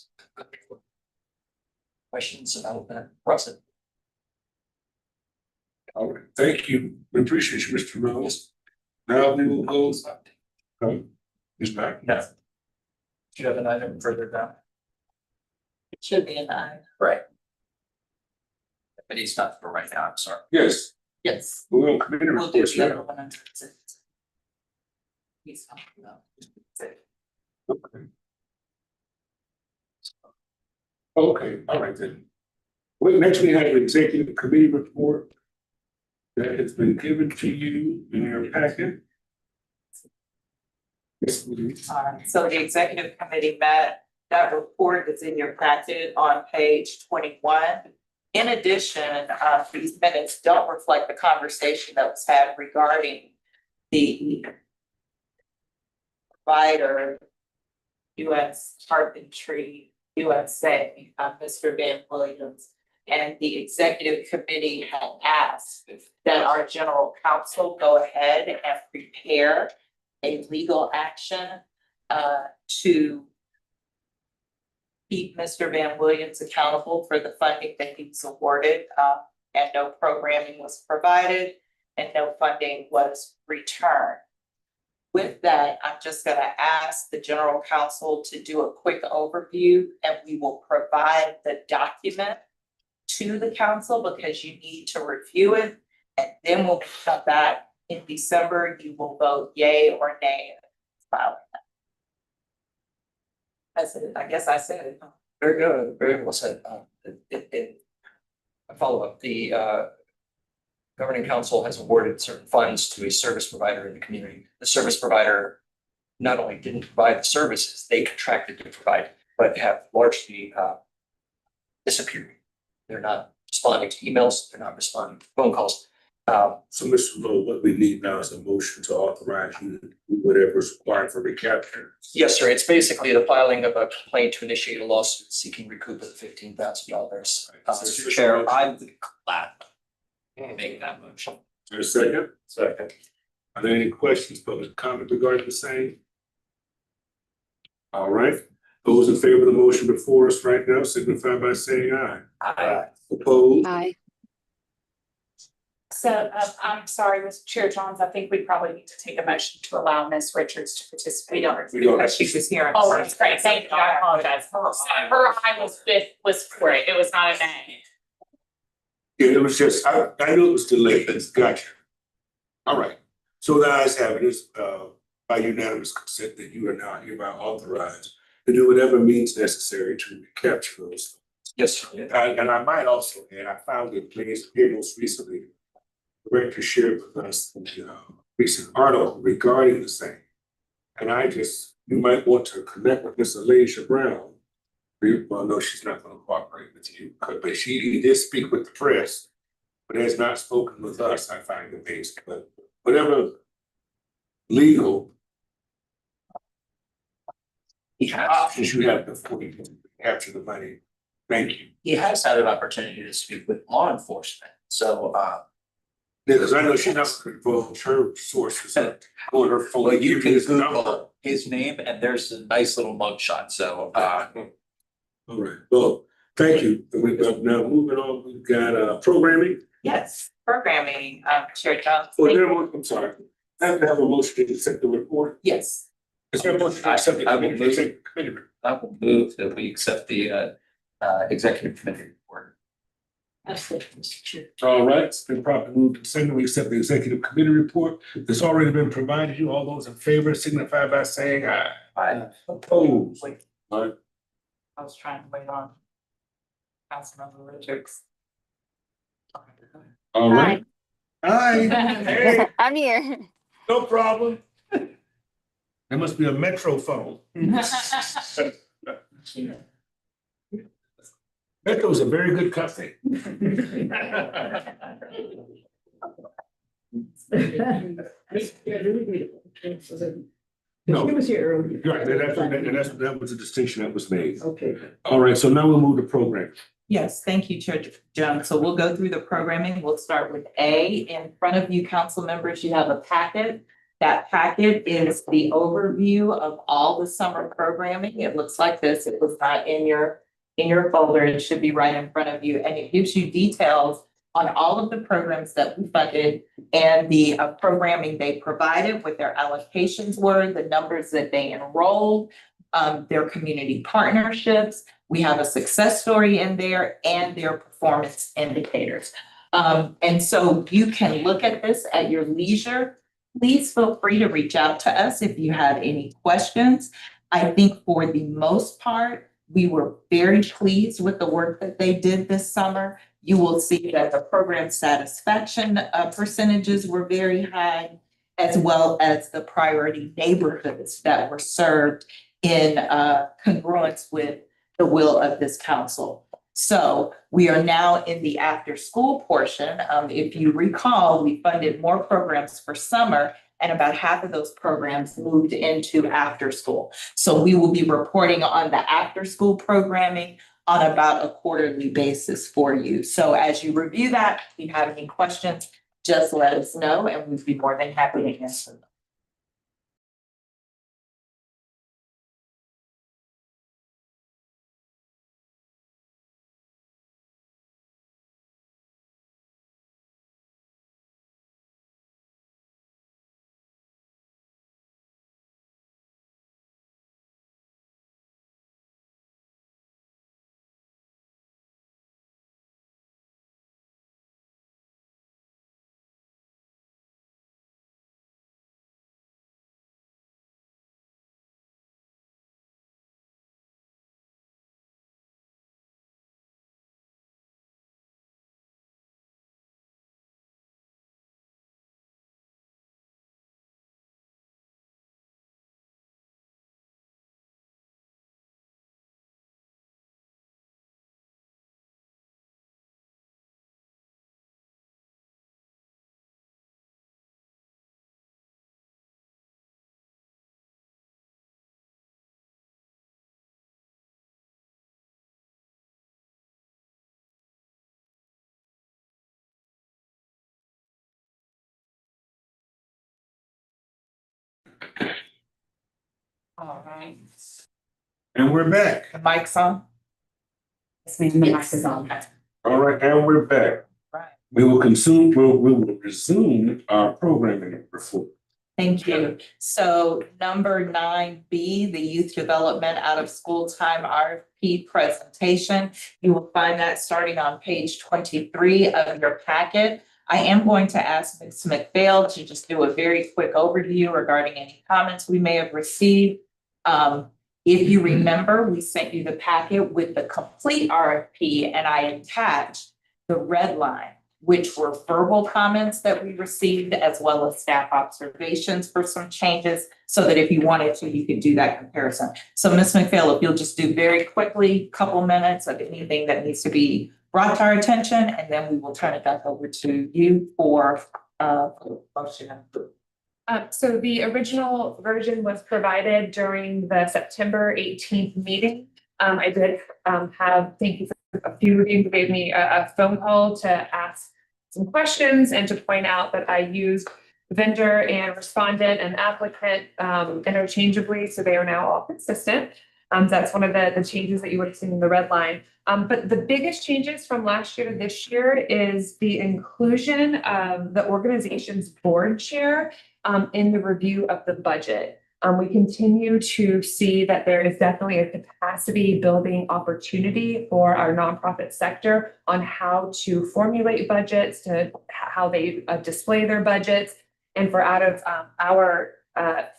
Questions about that process? All right, thank you. We appreciate you, Mr. Rose. Now we will go. Ms. Mack? No. Do you have an item further down? It should be an eye. Right. But he's not for right now, I'm sorry. Yes, Yes. we're on committee We'll do reports the other now. one under consent. He's talking about. Okay. Okay, all right then. Well, next we have the executive committee report that has been given to you in your packet. Yes, please. So the executive committee met, that report is in your packet on page 21. In addition, these minutes don't reflect the conversation that was had regarding the provider, US Carpentry USA, Mr. Van Williams. And the executive committee had asked that our general counsel go ahead and prepare a legal action to keep Mr. Van Williams accountable for the funding that he was awarded, and no programming was provided and no funding was returned. With that, I'm just gonna ask the general counsel to do a quick overview and we will provide the document to the council because you need to review it. And then we'll come back in December, you will vote yay or nay. Filing that. That's it, I guess I said it. Very good, very well said. A follow-up, the governing council has awarded certain funds to a service provider in the community. The service provider not only didn't provide the services they contracted to provide, but have largely disappeared. They're not responding to emails, they're not responding to phone calls. So, Mr. Lowe, what we need now is a motion to authorize you to do whatever is required for recapture. Yes, sir. It's basically the filing of a complaint to initiate a lawsuit seeking recoup of the $15,000. Mr. Chair, I would gladly make that motion. Is there a second? Second. Are there any questions, public comment regarding the same? All right, those in favor of the motion before us right now signify by saying aye. Aye. Opposed? Aye. So I'm sorry, Mr. Chair Johns, I think we probably need to take a motion to allow Ms. Richards to participate. We don't have Because she was here. Oh, that's great. Thank you. I apologize. Her eye was for it. It was not a nay. Yeah, it was just, I knew it was delayed, but gotcha. All right, so the ayes have it is by unanimous consent that you are now hereby authorized to do whatever means necessary to recapture those. Yes, sir. And I might also add, I found it placed here most recently. The director shared with us the recent article regarding the same. And you might want to connect with Miss Alicia Brown. Well, no, she's not going to cooperate with you, but she did speak with the press, but has not spoken with us, I find amazing. But whatever legal He has, options you have before you can capture the money. Thank you. he has had an opportunity to speak with law enforcement, so, Because I know she has to divulge her sources or her full. well, you can Google his name and there's a nice little mugshot, so, All right, well, thank you. We've got, now moving on, we've got programming. Yes, programming, Chair Jones. Oh, there was, I'm sorry. I have to have a motion to accept the report. Yes, Is there a motion to accept the I will move. committee report? I will move that we accept the executive committee report. Absolutely, Mr. Chair. All right, it's been properly moved and seconded. We accept the executive committee report that's already been provided you. All those in favor signify by saying aye. Aye. Opposed? Wait. All right. I was trying to wait on Councilmember Richards. All right. Aye. Hey, I'm here. no problem. There must be a metro phone. Metro's a very good company. No. He was here earlier. Right, that was a distinction that was made. Okay. All right, so now we'll move to program. Yes, thank you, Chair Jones. So we'll go through the programming. We'll start with A. In front of you, council members, you have a packet. That packet is the overview of all the summer programming. It looks like this. It was not in your folder. It should be right in front of you. And it gives you details on all of the programs that we funded and the programming they provided, what their allocations were, the numbers that they enrolled, their community partnerships. We have a success story in there and their performance indicators. And so you can look at this at your leisure. Please feel free to reach out to us if you have any questions. I think for the most part, we were very pleased with the work that they did this summer. You will see that the program satisfaction percentages were very high, as well as the priority neighborhoods that were served in congruence with the will of this council. So we are now in the after-school portion. If you recall, we funded more programs for summer, and about half of those programs moved into after school. So we will be reporting on the after-school programming on about a quarterly basis for you. So as you review that, if you have any questions, just let us know and we'd be more than happy to answer them. All right. And we're back. The mic's on? Yes, ma'am, the mic is on. All right, and we're back. Right. We will resume our programming report. Thank you. So number 9B, the youth development out of school time RFP presentation. You will find that starting on page 23 of your packet. I am going to ask Ms. McPhail to just do a very quick overview regarding any comments we may have received. If you remember, we sent you the packet with the complete RFP and I attached the red line, which were verbal comments that we received, as well as staff observations for some changes, so that if you wanted to, you could do that comparison. So Ms. McPhail, if you'll just do very quickly, couple minutes of anything that needs to be brought to our attention, and then we will turn it back over to you for motion and approval. So the original version was provided during the September 18th meeting. I did thank you for a few of you who gave me a phone call to ask some questions and to point out that I used vendor and respondent and applicant interchangeably, so they are now all consistent. That's one of the changes that you would have seen in the red line. But the biggest changes from last year to this year is the inclusion of the organization's board chair in the review of the budget. We continue to see that there is definitely a capacity building opportunity for our nonprofit sector on how to formulate budgets, to how they display their budgets. And for out of our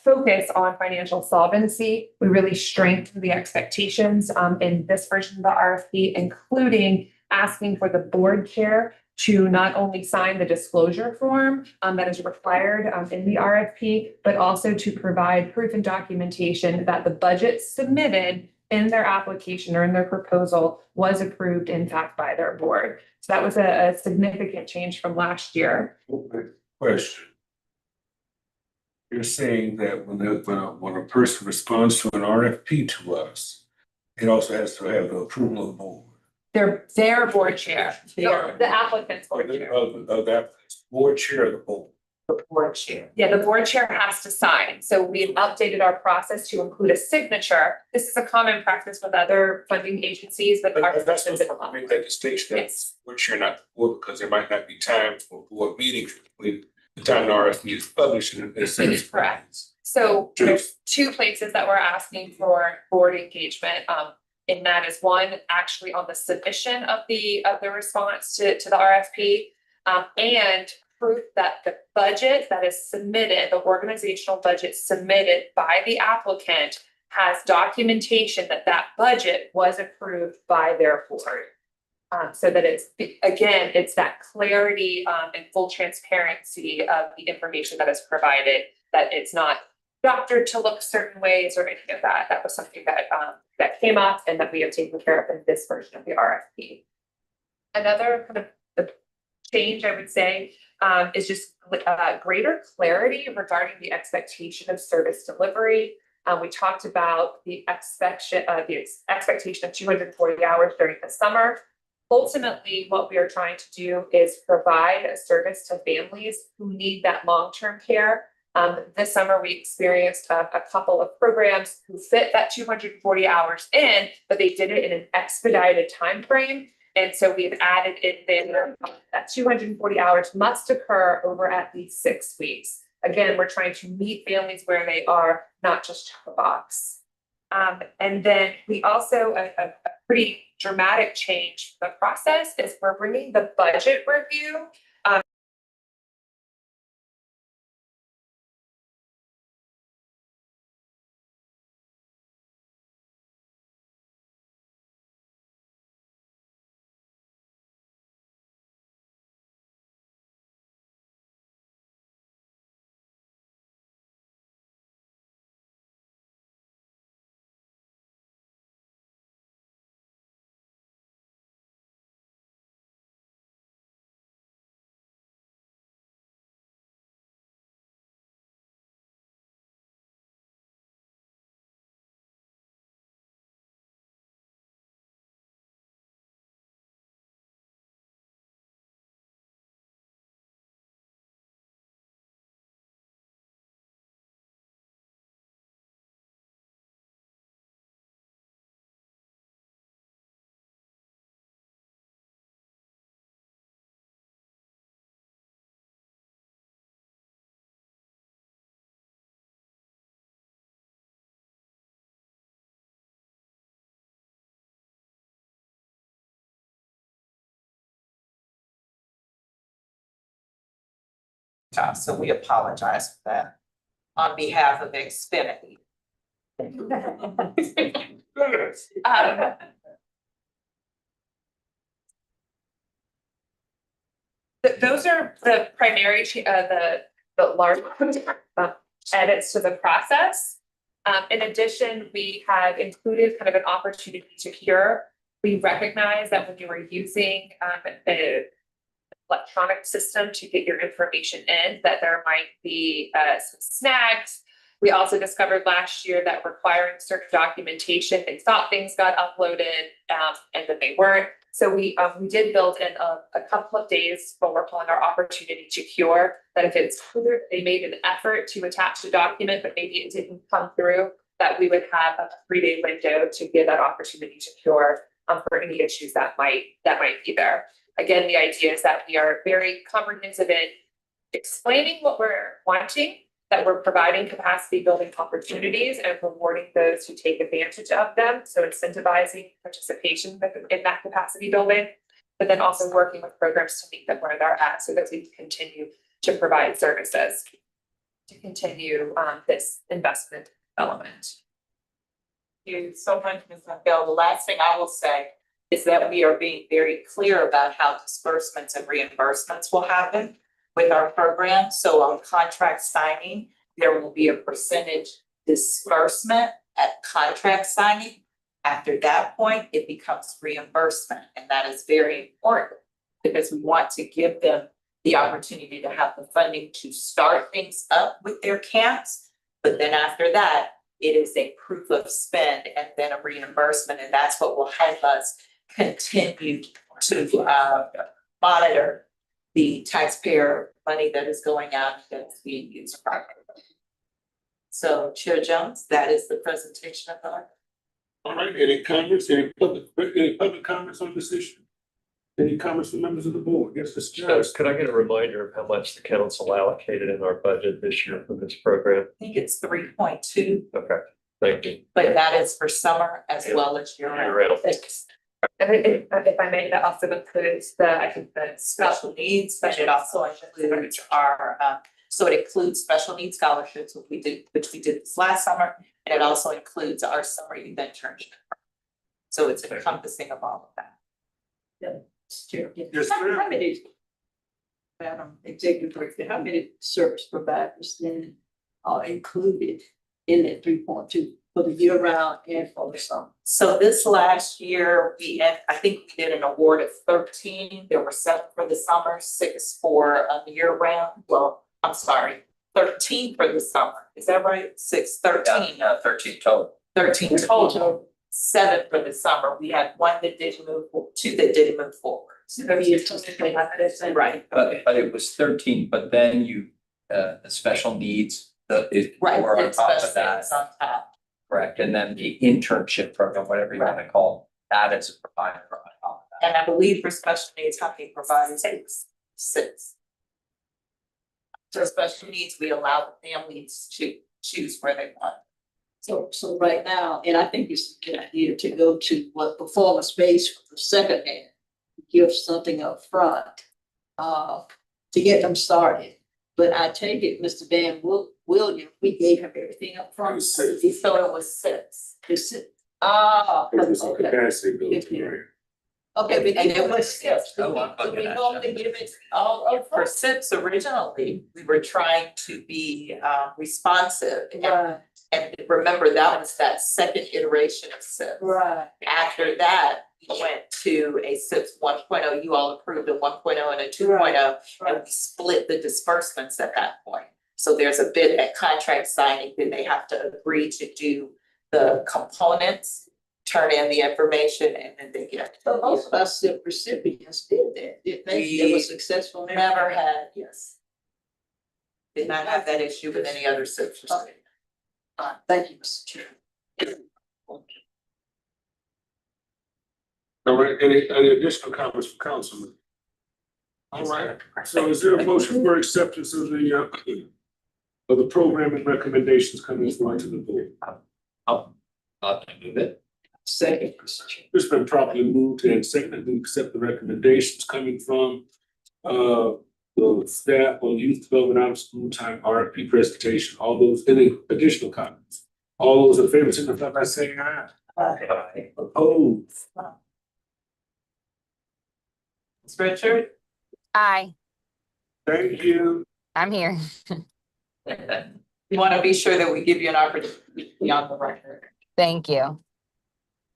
focus on financial solvency, we really strengthened the expectations in this version of the RFP, including asking for the board chair to not only sign the disclosure form that is required in the RFP, but also to provide proof and documentation that the budget submitted in their application or in their proposal was approved, in fact, by their board. So that was a significant change from last year. Question. You're saying that when a person responds to an RFP to us, it also has to have the approval of the board. Their board chair, the applicant's board chair. Of that board chair of the board. The board chair. Yeah, the board chair has to sign. So we've updated our process to include a signature. This is a common practice with other funding agencies, but our That's system is what I make that distinction. Yes. Board chair, not the board, because there might not be time for board meetings with the time the RFP is published and it's. Correct. So there's two places that we're asking for board engagement. And that is one actually on the submission of the response to the RFP. And proof that the budget that is submitted, the organizational budget submitted by the applicant, has documentation that that budget was approved by their board. So that it's that clarity and full transparency of the information that is provided, that it's not doctored to look certain ways or anything of that. That was something that came up and that we have taken care of in this version of the RFP. Another kind of change, I would say, is just greater clarity regarding the expectation of service delivery. We talked about the expectation of 240 hours during the summer. Ultimately, what we are trying to do is provide a service to families who need that long-term care. This summer, we experienced a couple of programs who fit that 240 hours in, but they did it in an expedited time frame. And so we've added in there that 240 hours must occur over at least 6 weeks. Again, we're trying to meet families where they are, not just check a box. And then we also, a pretty dramatic change in the process is we're bringing the budget review So we apologize for that on behalf of Xfinity. Those are the primary, the large edits to the process. In addition, we have included kind of an opportunity to cure. We recognize that when you are using electronic system to get your information in, that there might be some snags. We also discovered last year that requiring certain documentation, they thought things got uploaded and then they weren't. So we did build in a couple of days what we're calling our opportunity to cure, that if it's clear they made an effort to attach the document, but maybe it didn't come through, that we would have a 3-day window to give that opportunity to cure for any issues that might be there. Again, the idea is that we are very comprehensive in explaining what we're wanting, that we're providing capacity building opportunities and rewarding those who take advantage of them. So incentivizing participation in that capacity building, but then also working with programs to meet them where they're at so that we can continue to provide services to continue this investment element. Thank you so much, Ms. McBell. The last thing I will say is that we are being very clear about how disbursements and reimbursements will happen with our program. So on contract signing, there will be a percentage disbursement at contract signing. After that point, it becomes reimbursement, and that is very important because we want to give them the opportunity to have the funding to start things up with their camps. But then after that, it is a proof of spend and then a reimbursement, and that's what will help us continue to monitor the taxpayer money that is going out that's being used properly. So Chair Jones, that is the presentation of our. All right, any comments, any public comments on this issue? Any comments from members of the board? Yes, Mr. Jones. Could I get a reminder of how much the council allocated in our budget this year for this program? I think it's 3.2, Okay, thank you. but that is for summer as well as year Year round. round. And if I may, that also includes the Special needs, but it also includes our, so it includes special needs scholarships, which we did this last summer, and it also includes our summer youth internship. So it's encompassing of all of that. Yes, How ma'am. many, Madam Executive Director, how many service providers then are included in that 3.2 for the year round and for the summer? So this last year, I think we did an award of 13. There were 7 for the summer, 6 for year round. Well, I'm sorry, 13 for the summer. Is that right? 13 13 total. 13 total, 7 for the summer. We had 1 that didn't move, 2 that didn't move forward. Right. But it was 13, but then you, the special needs, Right, more on it's top special of that, needs on top. correct? And then the internship program, whatever you want to call it, that is provided for on top of that. And I believe for special needs, how many providers? 6. For special needs, we allow the families to choose where they want. So right now, and I think it's a good idea to go to what performance based for the second hand, give something up front to get them started. But I take it, Mr. Dan William, we gave him everything up front. It was 6. So it was 6. It's- It was a okay. capacity building, right? Okay, but And it it was was 6. Oh, I'm Do we looking at normally you. give it all up For front? SIPs originally, we were trying to be responsive. Right, And remember, that was that second iteration of SIPs. right. After that, we went to a SIPs 1.0. You all approved a 1.0 and a 2.0, and we split the disbursements at that point. So there's a bit at contract signing, then they have to agree to do the components, turn in the information, and then they get. But most of our SIP recipients did that, didn't they? They were successful. Never had, yes. Did not have that issue with any other SIPs. Okay. Thank you, Mr. Chair. All right, any additional comments from councilman? All right, so is there a motion for acceptance of the program and recommendations coming forward to the board? I'll move it. Second, Mr. Chair. It's been properly moved and seconded to accept the recommendations coming from the staff on youth development out of school time RFP presentation. All those, any additional comments? All those in favor, signify by saying aye. Opposed? Ms. Richard? Aye, Thank you. I'm here. You want to be sure that we give you an opportunity to be on the record. Thank you.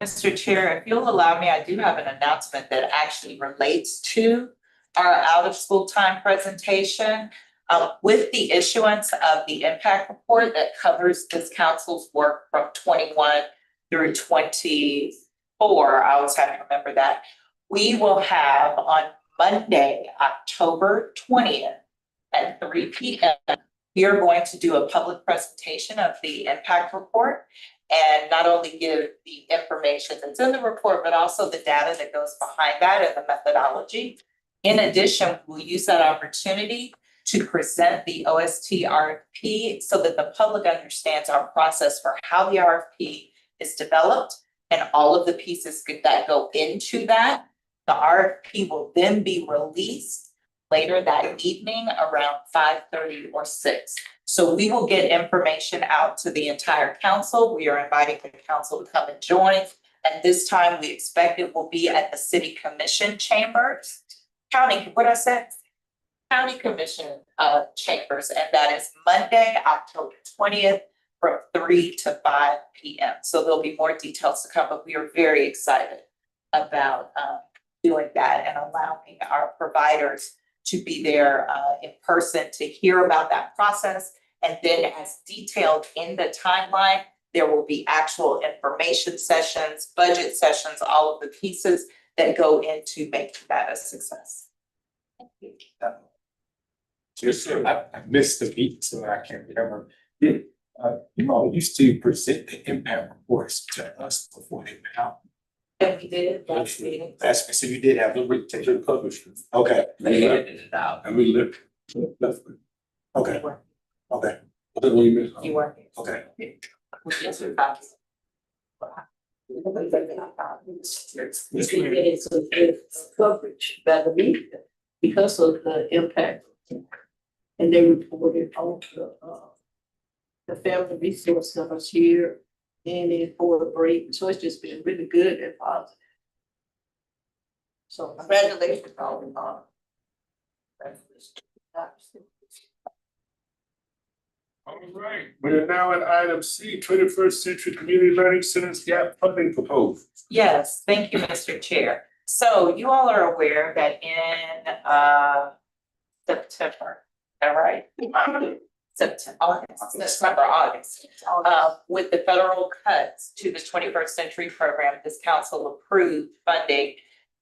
Mr. Chair, if you'll allow me, I do have an announcement that actually relates to our out of school time presentation. With the issuance of the impact report that covers this council's work from 21 through 24, I always have to remember that. We will have on Monday, October 20th at 3 p.m. We are going to do a public presentation of the impact report and not only give the information that's in the report, but also the data that goes behind that and the methodology. In addition, we'll use that opportunity to present the OST RFP so that the public understands our process for how the RFP is developed and all of the pieces that go into that. The RFP will then be released later that evening around 5:30 or 6. So we will get information out to the entire council. We are inviting the council to come and join. And this time we expect it will be at the city commission chambers. County commission chambers, and that is Monday, October 20th from 3 to 5 p.m. So there'll be more details to come, but we are very excited about doing that and allowing our providers to be there in person to hear about that process. And then as detailed in the timeline, there will be actual information sessions, budget sessions, all of the pieces that go into making that a success. Just, I missed the beat, so I can't remember. You all used to present the impact reports to us before they went out. And we did last meeting. That's, so you did have the reputation published. Okay. They edited it out. And we lived. Okay, okay. I don't really miss. You were. Okay. Yes, sir. It's getting some good coverage by the media because of the impact. And they reported on the family resource centers here and in Fort Break. So it's just been really good and positive. So congratulations on All right, we are now at item C, 21st Century Community Learning Centers Gap Funding Proposal. Yes, thank you, Mr. Chair. So you all are aware that in September, all right? August. With the federal cuts to the 21st Century Program, this council approved funding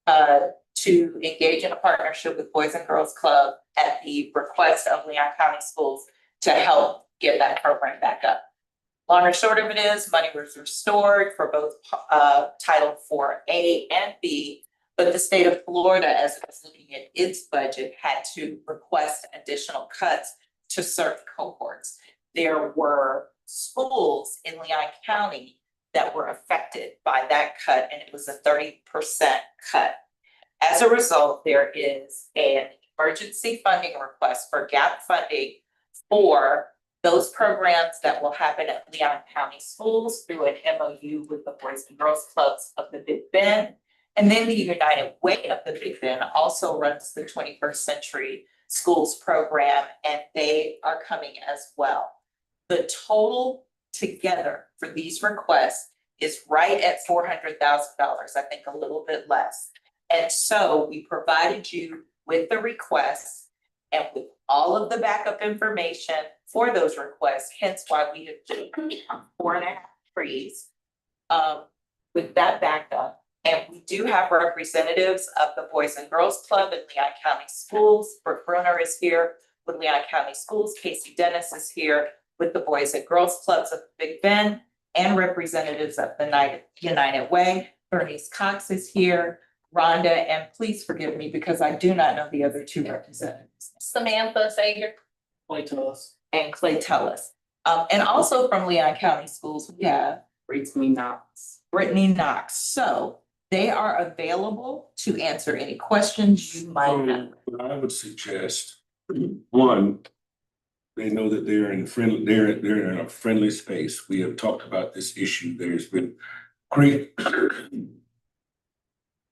to engage in a partnership with Boys and Girls Club at the request of Leon County Schools to help get that program back up. Long and short of it is, money was restored for both Title IV-A and B, but the state of Florida, as it was looking at its budget, had to request additional cuts to certain cohorts. There were schools in Leon County that were affected by that cut, and it was a 30% cut. As a result, there is an emergency funding request for gap funding for those programs that will happen at Leon County Schools through an MOU with the Boys and Girls Clubs of the Big Bend. And then the United Way of the Big Bend also runs the 21st Century Schools program, and they are coming as well. The total together for these requests is right at $400,000, I think a little bit less. And so we provided you with the requests and with all of the backup information for those requests, hence why we have 4.5 trees with that backup. And we do have representatives of the Boys and Girls Club in Leon County Schools. Brooke Bruner is here with Leon County Schools. Casey Dennis is here with the Boys and Girls Clubs of Big Bend, and representatives of the United Way. Bernice Cox is here, Rhonda, and please forgive me because I do not know the other two representatives. Samantha Sager. Clay Tullis. And Clay Tellis. And also from Leon County Schools, we have Brittany Knox. Brittany Knox. So they are available to answer any questions you might have. What I would suggest, one, they know that they're in a friendly space. We have talked about this issue. There's been great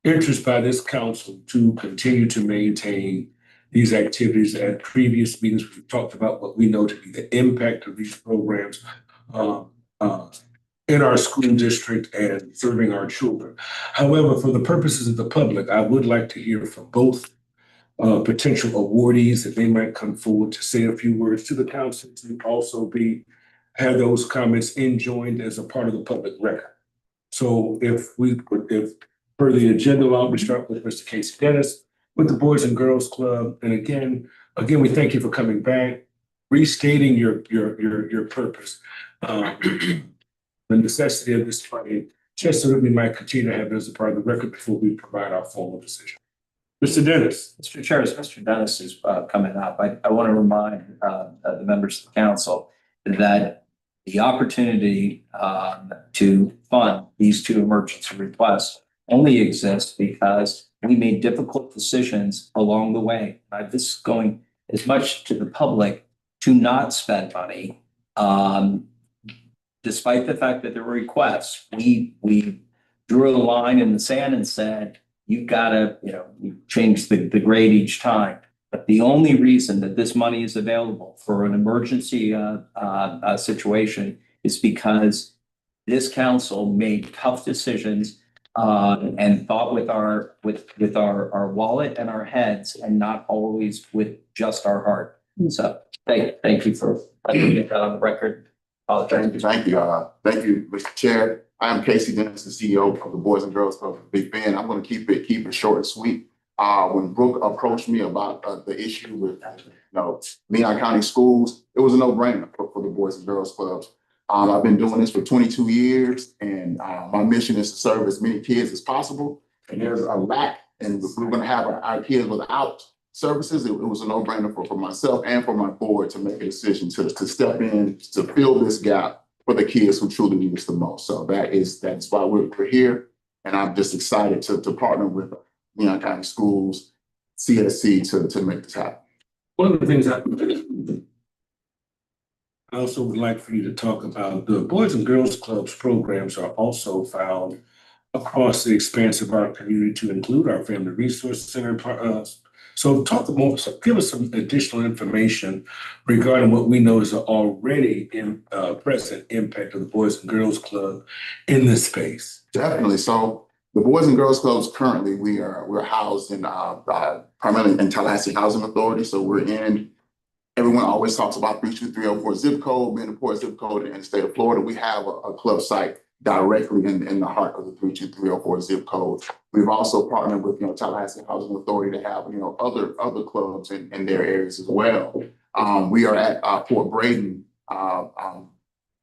interest by this council to continue to maintain these activities. At previous meetings, we've talked about what we know to be the impact of these programs in our school district and serving our children. However, for the purposes of the public, I would like to hear from both potential awardees that they might come forward to say a few words to the council, to also have those comments enjoined as a part of the public record. So if per the agenda law, we start with Mr. Casey Dennis with the Boys and Girls Club. And again, we thank you for coming back, restating your purpose. The necessity of this funding, just so that we might continue to have it as a part of the record before we provide our formal decision. Mr. Dennis. Mr. Chair, as Mr. Dennis is coming up, I want to remind the members of the council that the opportunity to fund these two emergency requests only exists because we made difficult decisions along the way. This is going as much to the public to not spend money. Despite the fact that there were requests, we drew a line in the sand and said, you've got to, you change the grade each time. But the only reason that this money is available for an emergency situation is because this council made tough decisions and thought with our wallet and our heads, and not always with just our heart. So thank you for letting me get that on the record. Thank you. Thank you, Mr. Chair. I am Casey Dennis, the CEO of the Boys and Girls Club of Big Bend. I'm going to keep it short and sweet. When Brooke approached me about the issue with Leon County schools, it was a no-brainer for the Boys and Girls Clubs. I've been doing this for 22 years, and my mission is to serve as many kids as possible. And there's a lack, and we're going to have our kids without services. It was a no-brainer for myself and for my board to make a decision to step in to fill this gap for the kids who truly need us the most. So that's why we're here, and I'm just excited to partner with Leon County Schools, CSC to make this happen. One of the things I also would like for you to talk about, the Boys and Girls Clubs programs are also found across the expanse of our community to include our Family Resource Center. So give us some additional information regarding what we know is an already present impact of the Boys and Girls Club in this space. Definitely. So the Boys and Girls Clubs currently, we're housed in primarily in Tallahassee Housing Authority. So everyone always talks about 32304 zip code, being the poorest zip code in the state of Florida. We have a club site directly in the heart of the 32304 zip code. We've also partnered with Tallahassee Housing Authority to have other clubs in their areas as well. We are at Fort Braden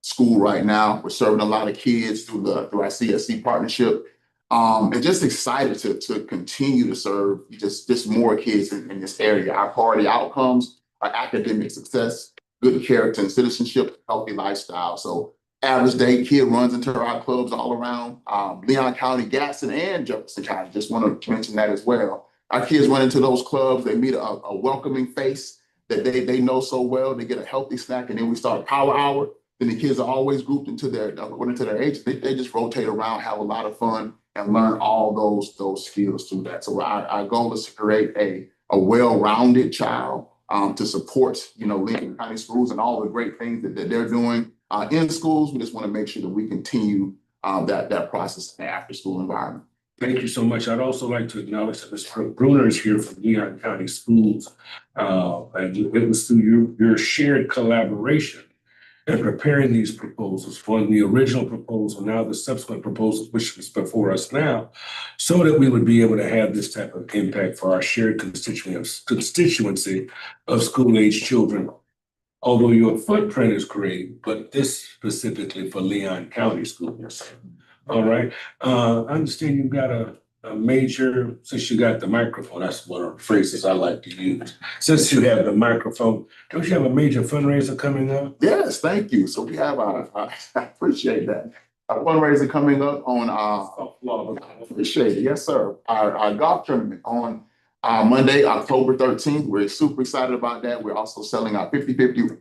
school right now. We're serving a lot of kids through our CSC partnership. And just excited to continue to serve just more kids in this area. Our priority outcomes are academic success, good character and citizenship, healthy lifestyle. So average day kid runs into our clubs all around Leon County, Gaston, and Jefferson County. Just want to mention that as well. Our kids run into those clubs, they meet a welcoming face that they know so well. They get a healthy snack, and then we start power hour. Then the kids are always grouped according to their age. They just rotate around, have a lot of fun, and learn all those skills through that. So our goal is to create a well-rounded child to support Lincoln County Schools and all the great things that they're doing in schools. We just want to make sure that we continue that process in the after-school environment. Thank you so much. I'd also like to acknowledge that Ms. Bruner is here from Leon County Schools. And it was through your shared collaboration in preparing these proposals, for the original proposal, now the subsequent proposals, which is before us now, so that we would be able to have this type of impact for our shared constituency of school-age children. Although your footprint is great, but this specifically for Leon County Schools. All right. I understand you've got a major, since you got the microphone, that's one of the phrases I like to use. Since you have the microphone, don't you have a major fundraiser coming up? Yes, thank you. So we have I appreciate that. A fundraiser coming up on appreciate it. Yes, sir. Our golf tournament on Monday, October 13th. We're super excited about that. We're also selling our 50-50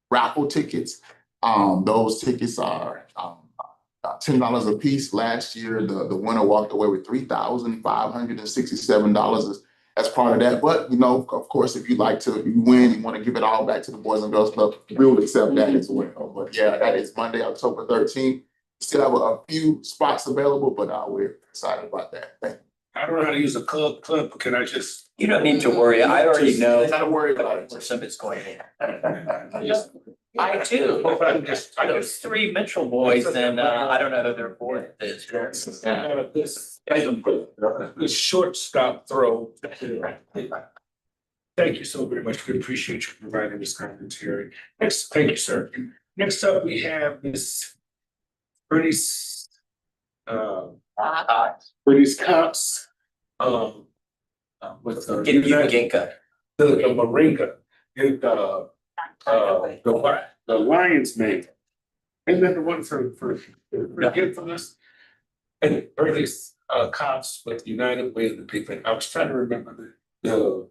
raffle tickets. Those tickets are $10 a piece. Last year, the winner walked away with $3,567 as part of that. But, of course, if you want to give it all back to the Boys and Girls Club, we will accept that as well. But yeah, that is Monday, October 13th. Still have a few spots available, but we're excited about that. Thank you. I don't know how to use a club, but can I just? You don't need to worry. I already know. Not to worry about it. Where some is going to I just- I too. I'm just, I Those just. three Mitchell boys, and I don't know who their fourth is. This shortstop throw. Thank you so very much. We appreciate you providing this commentary. Next, thank you, sir. Next up, we have Miss Bernice, Bernice Cox. With the. Give you a Ginka. The Moringa, and the Lions man. And then the one for forgetfulness. And Bernice Cox with United Way of the People. I was trying to remember the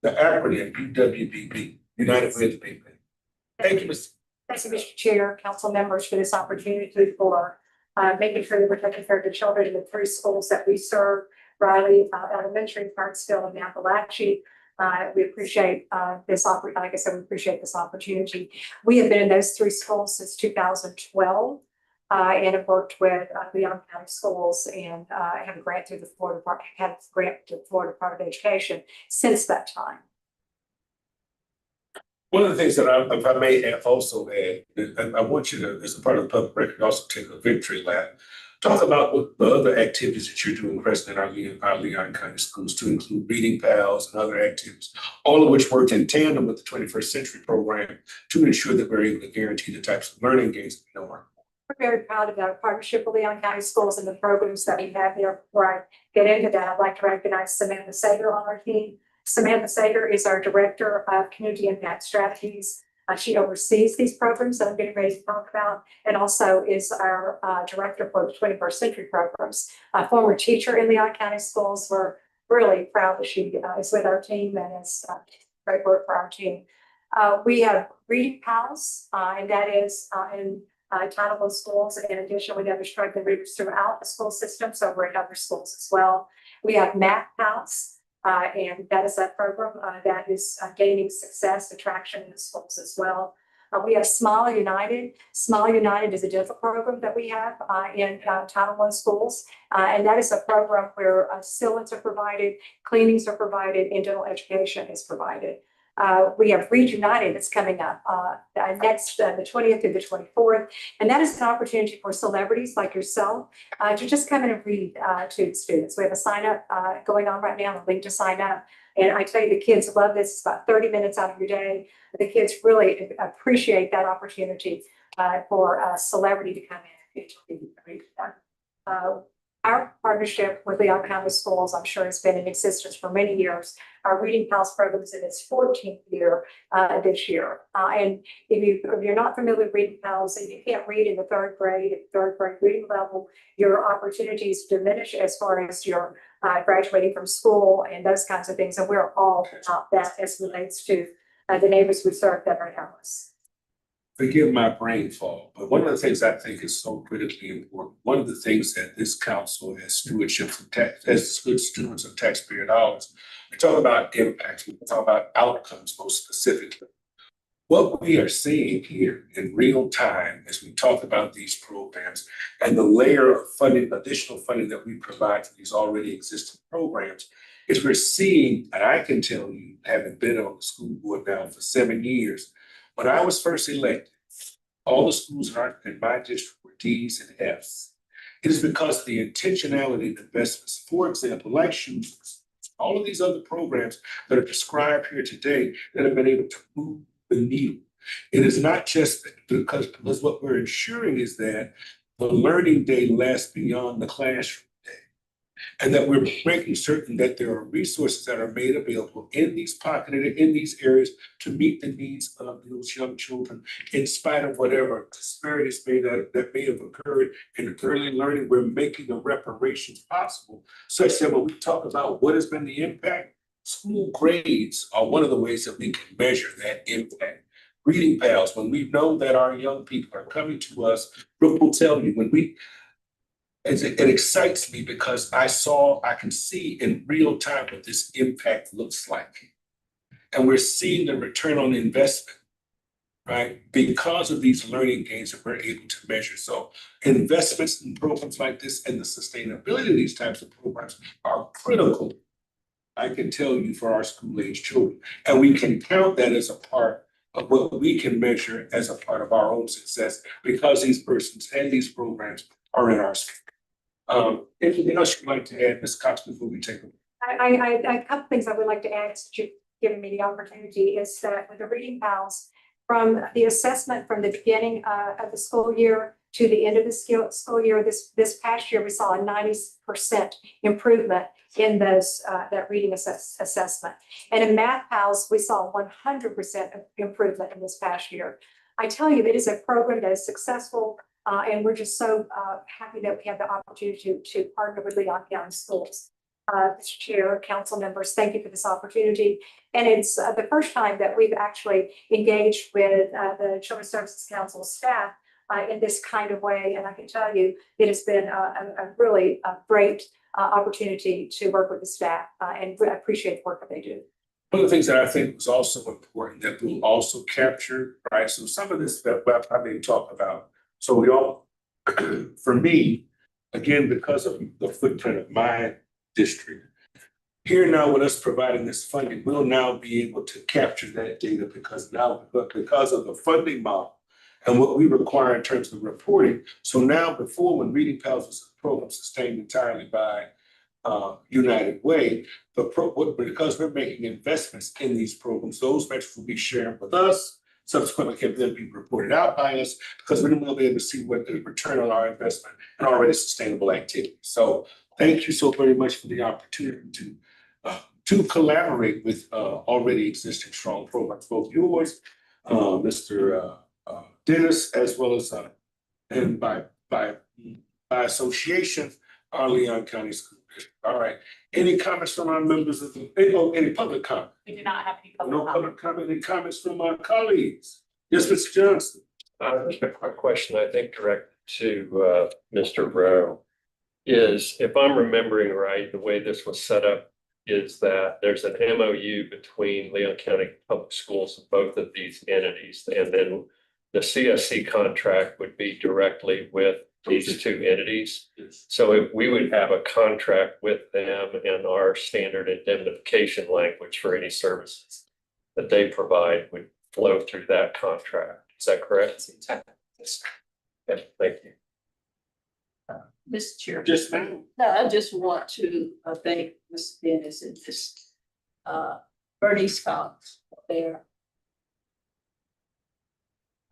acronym UWPP, United Way of the People. Thank you, Ms. Thank you, Mr. Chair, council members, for this opportunity for making sure that we're taking care of the children in the three schools that we serve, Riley Elementary, Parksville, and Appalachia. We appreciate this like I said, we appreciate this opportunity. We have been in those three schools since 2012 and have worked with Leon County Schools and have a grant through the Florida Department of Education since that time. One of the things that if I may also add, I want you to, as a part of the public record, also take a victory lap. Talk about what the other activities that you're doing present in our Leon County schools, to include reading pals and other activities, all of which worked in tandem with the 21st Century Program to ensure that we're able to guarantee the types of learning gains that we know are. We're very proud of our partnership with Leon County Schools and the programs that we have there. Before I get into that, I'd like to recognize Samantha Sager on our team. Samantha Sager is our Director of Community Impact Strategies. She oversees these programs that I'm getting ready to talk about, and also is our Director for the 21st Century Programs. A former teacher in Leon County Schools. We're really proud that she is with our team and is great work for our team. We have Reading Pals, and that is in Title schools. In addition, we have struggling readers throughout the school system, so we're in other schools as well. We have Math Pals. And that is that program that is gaining success, attraction in the schools as well. We have Smile United. Smile United is a digital program that we have in Title I schools. And that is a program where sealants are provided, cleanings are provided, and dental education is provided. We have Read United that's coming up next, the 20th through the 24th. And that is an opportunity for celebrities like yourself to just come in and read to the students. We have a sign up going on right now, a link to sign up. And I tell you, the kids love this. It's about 30 minutes out of your day. The kids really appreciate that opportunity for a celebrity to come in and read them. Our partnership with Leon County Schools, I'm sure, has been in existence for many years. Our Reading Pals program is in its 14th year this year. And if you're not familiar with Reading Pals, and you can't read in the third grade reading level, your opportunities diminish as far as your graduating from school and those kinds of things. And we're all about that as relates to the neighbors we serve that are homeless. Forgive my brain fall, but one of the things I think is so critically important, one of the things that this council has stewardship of tax, as good stewards of taxpayer dollars, we talk about impacts, we talk about outcomes most specifically. What we are seeing here in real time as we talk about these programs and the layer of funding, additional funding that we provide to these already existing programs, is we're seeing, and I can tell you, having been on the school board now for 7 years, when I was first elected, all the schools in my district were Ds and Fs. It is because of the intentionality of investments, for example, like shoes, all of these other programs that are described here today that have been able to move the needle. It is not just because what we're ensuring is that the learning day lasts beyond the classroom. And that we're making certain that there are resources that are made available in these pocketed, in these areas to meet the needs of those young children, in spite of whatever disparities that may have occurred in early learning. We're making the reparations possible, such that when we talk about what has been the impact, school grades are one of the ways that we can measure that impact. Reading Pals, when we know that our young people are coming to us, Brooke will tell you, it excites me because I can see in real time what this impact looks like. And we're seeing the return on investment. right? Because of these learning gains that we're able to measure. So investments in programs like this and the sustainability of these types of programs are critical, I can tell you, for our school-age children. And we can count that as a part of what we can measure as a part of our own success because these persons and these programs are in our school. Anything else you'd like to add, Ms. Cox, before we take a A couple things I would like to add, since you've given me the opportunity, is that with the Reading Pals, from the assessment from the beginning of the school year to the end of the school year, this past year, we saw a 90% improvement in those that reading assessment. And in Math Pals, we saw 100% improvement in this past year. I tell you, it is a program that is successful, and we're just so happy that we have the opportunity to partner with Leon County Schools. Mr. Chair, council members, thank you for this opportunity. And it's the first time that we've actually engaged with the Children's Services Council staff in this kind of way. And I can tell you, it has been a really great opportunity to work with the staff, and I appreciate the work that they do. One of the things that I think was also important that we'll also capture, right? So some of this that I may talk about. So we all, for me, again, because of the footprint of my district, here now with us providing this funding, we'll now be able to capture that data because of the funding model and what we require in terms of reporting. So now before, when Reading Pals was a program sustained entirely by United Way, because we're making investments in these programs, those metrics will be shared with us, subsequently can then be reported out by us because we will be able to see what the return on our investment and already sustainable activity. So thank you so very much for the opportunity to collaborate with already existing strong programs, both yours, Mr. Dennis, as well as and by association, our Leon County School District. All right. Any comments from our members of the, any public comment? We do not have any No public comment. Any comments from our colleagues? Yes, Mr. Johnson. Just a quick question, I think directed to Mr. Rowe, is if I'm remembering right, the way this was set up is that there's an MOU between Leon County Public Schools and both of these entities, and then the CSC contract would be directly with these two entities. So if we would have a contract with them and our standard indemnification language for any services that they provide would flow through that contract. Is that correct? Yes. Yeah, thank you. Mr. Chair. Just ma'am. No, I just want to thank Mr. Dennis and this Bernice Collins for their,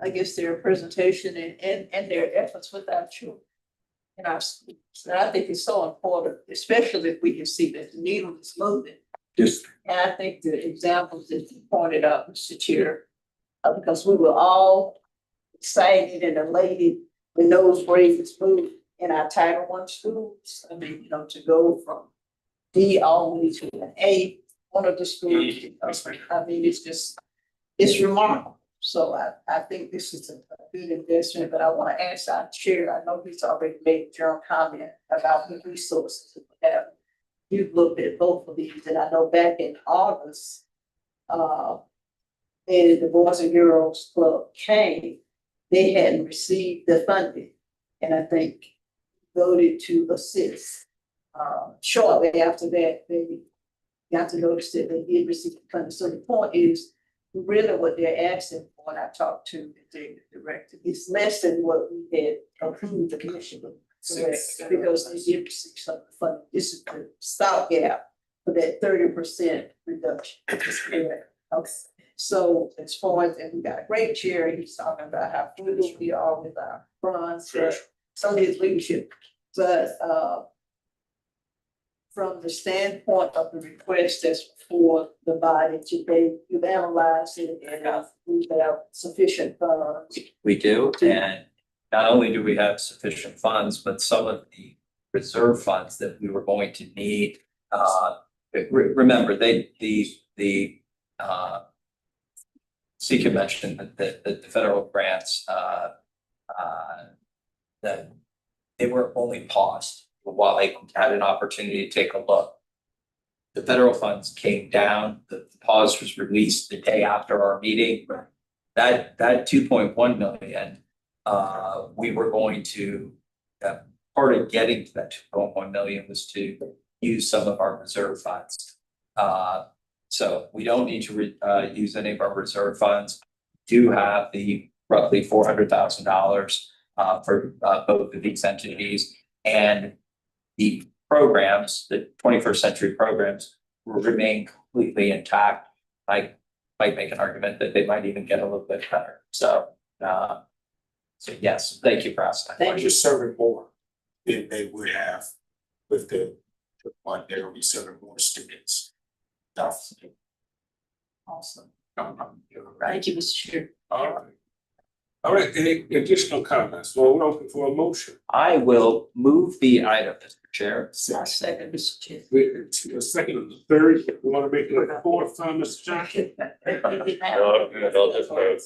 I guess, their presentation and their efforts with our children in our schools. And I think it's so important, especially if we can see that the needle is moving. Yes. And I think the examples that you pointed out, Mr. Chair, because we were all excited and elated when those grades moved in our Title I schools. I mean, to go from D all the way to an A, one of the schools, I mean, it's remarkable. So I think this is a good investment, but I want to ask our chair, I know he's already made a general comment about the resources that we have. You've looked at both of these, and I know back in August, and the Boys and Girls Club came, they hadn't received the funding. And I think voted to assist. Shortly after that, they got to notice that they did receive the funding. So the point is, really what they're asking for, when I talked to the executive director, is less than what we had approved the commission with. Because they did receive some of the funding. This is the stopgap for that 30% reduction. Okay. So as far as, and we got a great chair, he's talking about how frugal we are with our funds, some of his leadership. But from the standpoint of the request that's before the body today, you've analyzed it and we have sufficient funds. We do, and not only do we have sufficient funds, but some of the reserve funds that we were going to need. Remember, the CQ mentioned that the federal grants that they were only paused while they had an opportunity to take a look. The federal funds came down, the pause was released the day after our meeting. that 2.1 million, we were going to, part of getting to that 2.1 million was to use some of our reserve funds. So we don't need to use any of our reserve funds. Do have the roughly $400,000 for both of these entities, and the programs, the 21st century programs, will remain completely intact. I might make an argument that they might even get a little bit better. So yes, thank you for asking. They're just serving more than they would have with the one, they will be serving more students. Awesome. Thank you, Mr. Chair. All right, any additional comments? Well, we're open for a motion. I will move the item, Mr. Chair. I second, Mr. Chair. A second and a third, we want to make it a fourth time, Mr. Johnson? No, I'll just vote.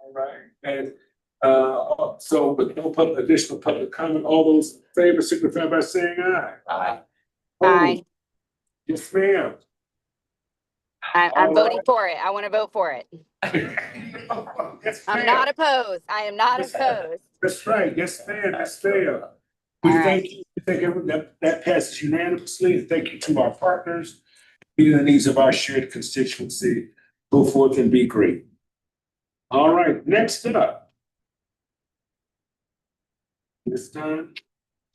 All right, and so with no additional public comment, all those in favor signify by saying aye. Aye. Aye. Yes, ma'am. I'm All voting right. for it. I want to vote for it. Yes, I'm ma'am. not opposed. I am not opposed. That's right, yes, ma'am, yes, ma'am. We All right. thank you, we thank everyone, that passes unanimously, and thank you to our partners, meeting the needs of our shared constituency. Go forth and be great. All right, next up. This time,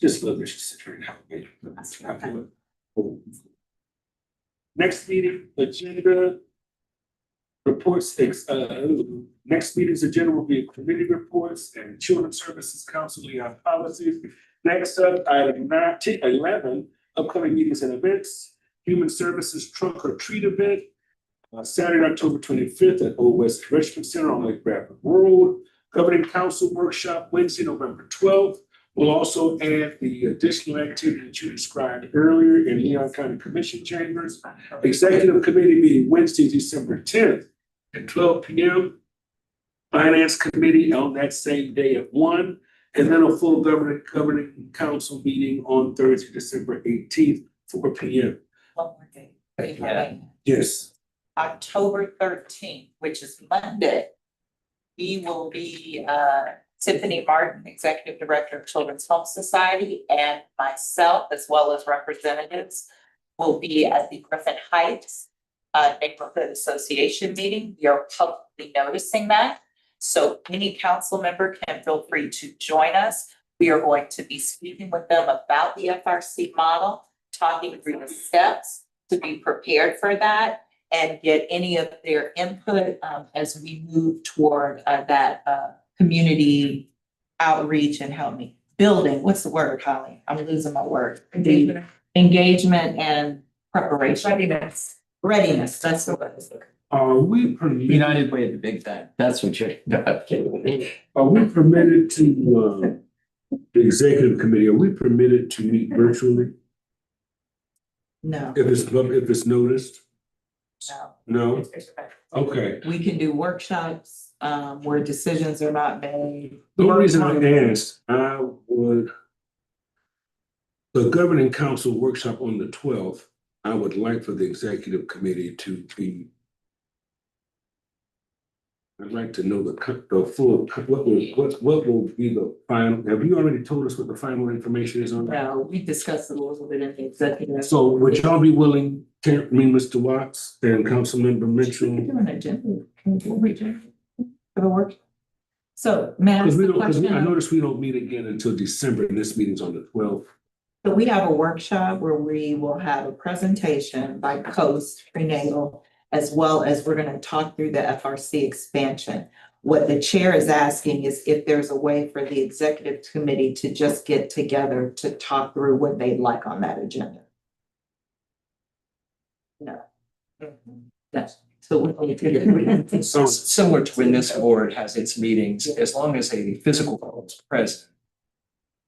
just let me just sit here and help me. Next meeting, agenda. Reports, next meeting's agenda will be committee reports and Children's Services Council Leon policies. Next up, item 11, upcoming meetings and events. Human Services Trunk or Treat event, Saturday, October 25th at Old West Correctional Center on Lake Bradford Road. Governing Council Workshop Wednesday, November 12th. We'll also add the additional activity that you described earlier in Leon County Commission Chambers. Executive Committee meeting Wednesday, December 10th at 12 p.m. Finance Committee on that same day at 1, and then a full governing council meeting on Thursday, December 18th, 4 p.m. One more thing. Yeah. Yes. October 13th, which is Monday, we will be, Tiffany Martin, Executive Director of Children's Home Society, and myself, as well as representatives, will be at the Griffin Heights Neighborhood Association meeting. We are publicly noticing that. So any council member can feel free to join us. We are going to be speaking with them about the FRC model, talking through the steps to be prepared for that, and get any of their input as we move toward that community outreach and help me building. What's the word, Holly? I'm losing my word. The engagement and preparation. Readiness. That's the word. Are we permitted? United Way of the Big Bang. That's what you're. Are we permitted to the executive committee? Are we permitted to meet virtually No, if it's noticed? no. No. Okay. We can do workshops where decisions are not made. The only reason I asked, I would, the governing council workshop on the 12th, I would like for the executive committee to be. I'd like to know the full, what will be the final, have you already told us what the final information is on that? No, we discussed it a little bit in the executive. So would y'all be willing, Mr. Watts and Councilmember Mitchell? Can we do an agenda? Can we do an agenda for the work? So, may I Because ask we the don't, because I question? noticed we don't meet again until December, and this meeting's on the 12th. So we have a workshop where we will have a presentation by Coast Prenatal, as well as we're gonna talk through the FRC expansion. What the chair is asking is if there's a way for the executive committee to just get together to talk through what they'd like on that agenda. No. Yes, so we need to. So similar to when this board has its meetings, as long as a physical vote is present,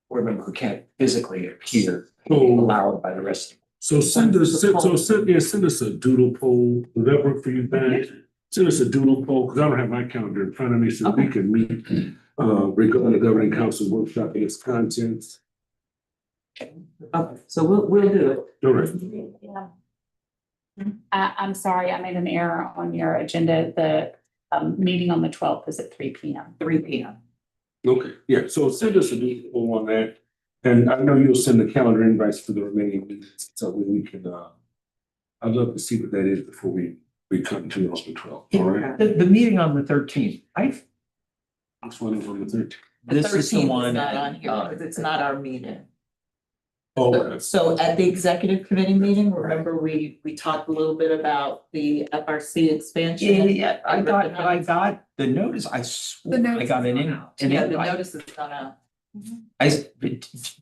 board member who can't physically appear, allowed by the rest of them. So send us a doodle poll. Will that work for you guys? Send us a doodle poll, because I don't have my calendar in front of me, so we can meet regarding the governing council workshop and its contents. Okay, so we'll do it. All right. I'm sorry, I made an error on your agenda. The meeting on the 12th is at 3 p.m. 3 p.m. Okay, yeah, so send us a meeting on that. And I know you'll send the calendar invites for the remaining meetings, so we can, I'd love to see what that is before we come to it on the 12th, all right? The meeting on the 13th, Which one is on the 13th? this is the 13th one. Not on here, because it's not our meeting. Oh, So at the executive committee meeting, remember we talked a little bit about the FRC expansion? I got the notice, I swore I got an in. Yeah, the notice is gone out.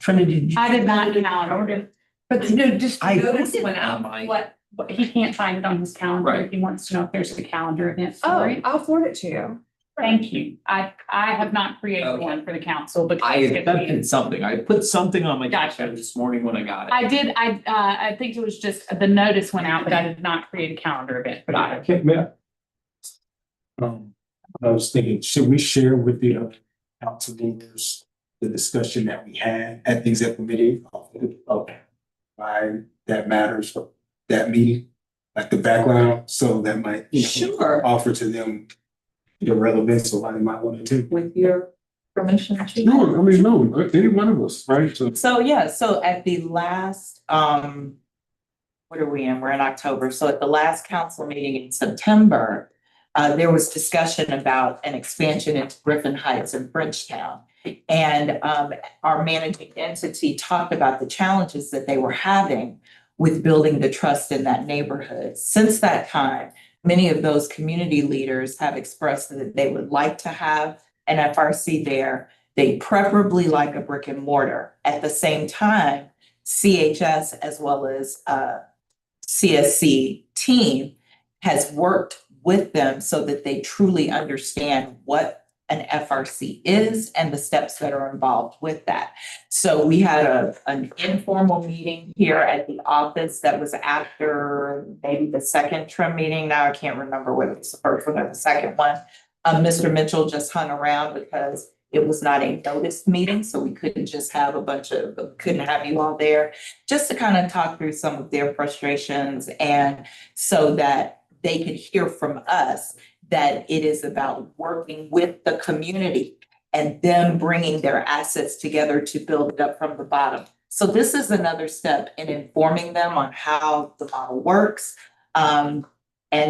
Trinity. Did you- I did not calendar it, but just I notice put it went on out. my- What he can't find it on his calendar. Right. If he wants to know if there's a calendar event Oh, for it. I'll forward it to you. Thank you. I have not created Okay. one for the council, but I accepted something, I put something on my Gotcha. calendar this morning when I got it. I did, I think it was just the notice went out, but I did not create a calendar event for that. Okay, man. I was thinking, should we share with the council members the discussion that we had at the exec committee of why that matters for that meeting? Like the background, so that might, Sure, offer to them the relevance of why they might want to do. with your permission. Chief? No, I mean, no, any one of us, right? So So, yeah, so at the last, what are we in? We're in October. So at the last council meeting in September, there was discussion about an expansion into Griffin Heights and Frenchtown. And, our managing entity talked about the challenges that they were having with building the trust in that neighborhood. Since that time, many of those community leaders have expressed that they would like to have an FRC there. They preferably like a brick and mortar. At the same time, CHS as well as CSC team has worked with them so that they truly understand what an FRC is and the steps that are involved with that. So we had an informal meeting here at the office that was after maybe the second trim meeting. Now I can't remember whether it was the first one or the second one. Mr. Mitchell just hung around because it was not a noticed meeting, so we couldn't just have couldn't have you all there, just to kind of talk through some of their frustrations and so that they could hear from us that it is about working with the community and them bringing their assets together to build it up from the bottom. So this is another step in informing them on how the model works, and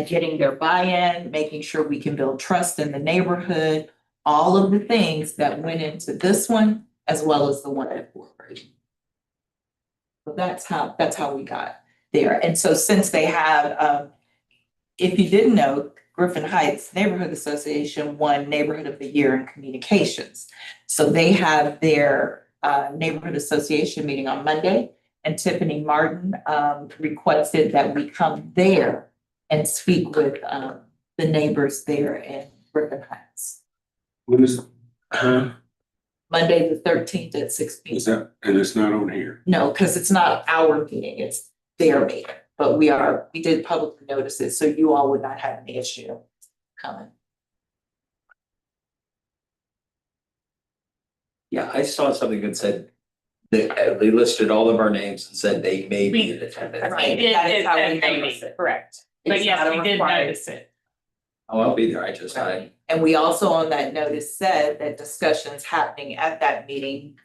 getting their buy-in, making sure we can build trust in the neighborhood, all of the things that went into this one, as well as the one at Fort Worth. So that's how we got there. And so since they have, if you didn't know, Griffin Heights Neighborhood Association won Neighborhood of the Year in Communications. So they have their neighborhood association meeting on Monday, and Tiffany Martin requested that we come there and speak with the neighbors there in Griffin Heights. what is, Monday, the 13th at 6 p.m. is that, and it's not on here? No, because it's not our meeting, it's their meeting. But we did publicly notice it, so you all would not have any issue coming. Yeah, I saw something that said, they listed all of our names and said they may be in attendance. Right. That is is how we maybe, notice it. correct. But It's yes, not a we did requirement. notice it. Oh, I'll be there, I just, I, And we also on that notice said that discussions happening at that meeting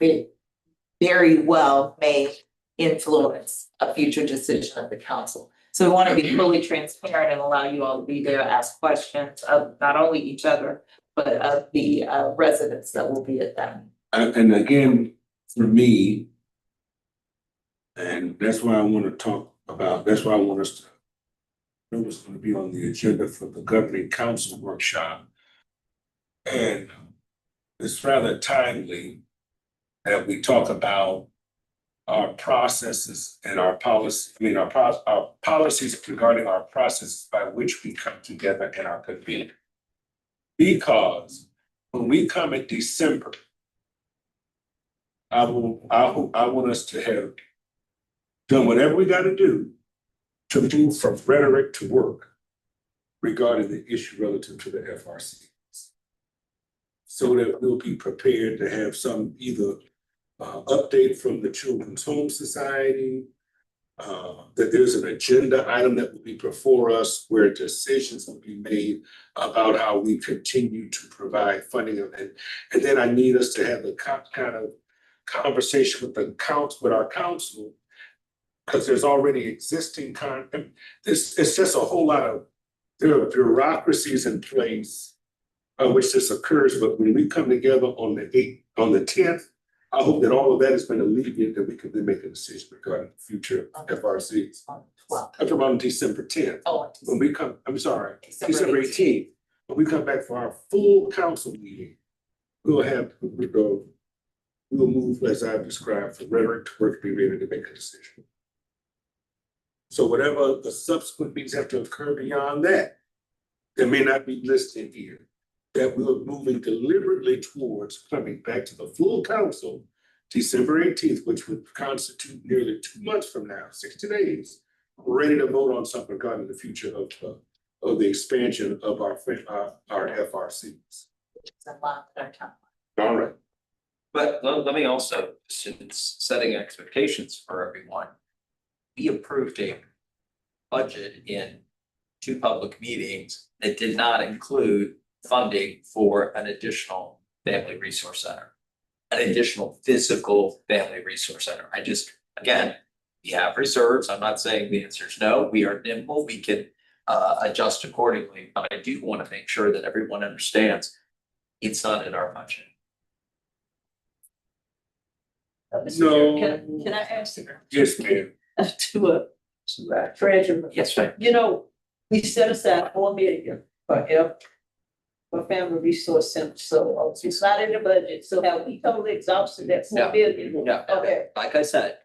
very well may influence a future decision of the council. So we want to be fully transparent and allow you all to be there, ask questions of not only each other, but of the residents that will be at that. And again, for me, and that's why I want to talk about, that's why I want us to know what's going to be on the agenda for the governing council workshop. And it's rather timely that we talk about our processes and our policy, our policies regarding our processes by which we come together in our community. Because when we come in December, I want us to have done whatever we gotta do to move from rhetoric to work regarding the issue relative to the FRC. So that we'll be prepared to have some either update from the Children's Home Society that there's an agenda item that will be before us where decisions will be made about how we continue to provide funding. And then I need us to have a kind of conversation with our council, because there's already existing it's just a whole lot of, there are bureaucracies in place which this occurs, but when we come together on the 10th, I hope that all of that has been alleviated, that we can then make a decision regarding the future of FRCs. After around December 10th. When we come, I'm sorry, December 18th, when we come back for our full council meeting, we'll move, as I've described, from rhetoric to work, be ready to make a decision. So whatever the subsequent meetings have to occur beyond that, that may not be listed here, that we're moving deliberately towards coming back to the full council December 18th, which would constitute nearly 2 months from now, 60 days, ready to vote on something regarding the future of the expansion of our FRCs. All right. But let me also, since setting expectations for everyone, we approved a budget in 2 public meetings that did not include funding for an additional family resource center, an additional physical family resource center. Again, we have reserves. I'm not saying the answer is no. We are nimble. We can adjust accordingly. But I do want to make sure that everyone understands it's not in our budget. No. Can I ask you? Yes, ma'am. To treasurer? Yes, ma'am. You know, we set aside $4 million for family resource center, so it's not in the budget, so have we totally exhausted that $4 million? No. Okay. Like I said,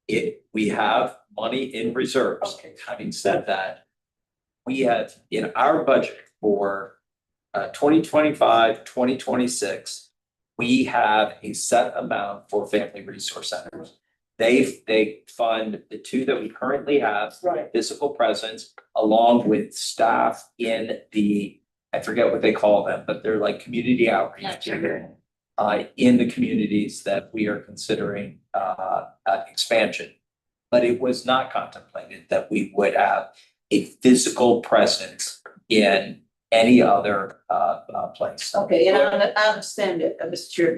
we have money in reserves. Okay. Having said that, we have in our budget for 2025, 2026, we have a set amount for family resource centers. They fund the 2 that we currently have, Right. physical presence, along with staff in the, I forget what they call them, but they're like community outreach. In the communities that we are considering expansion. But it was not contemplated that we would have a physical presence in any other place. Okay, and I understand that, Mr. Chair,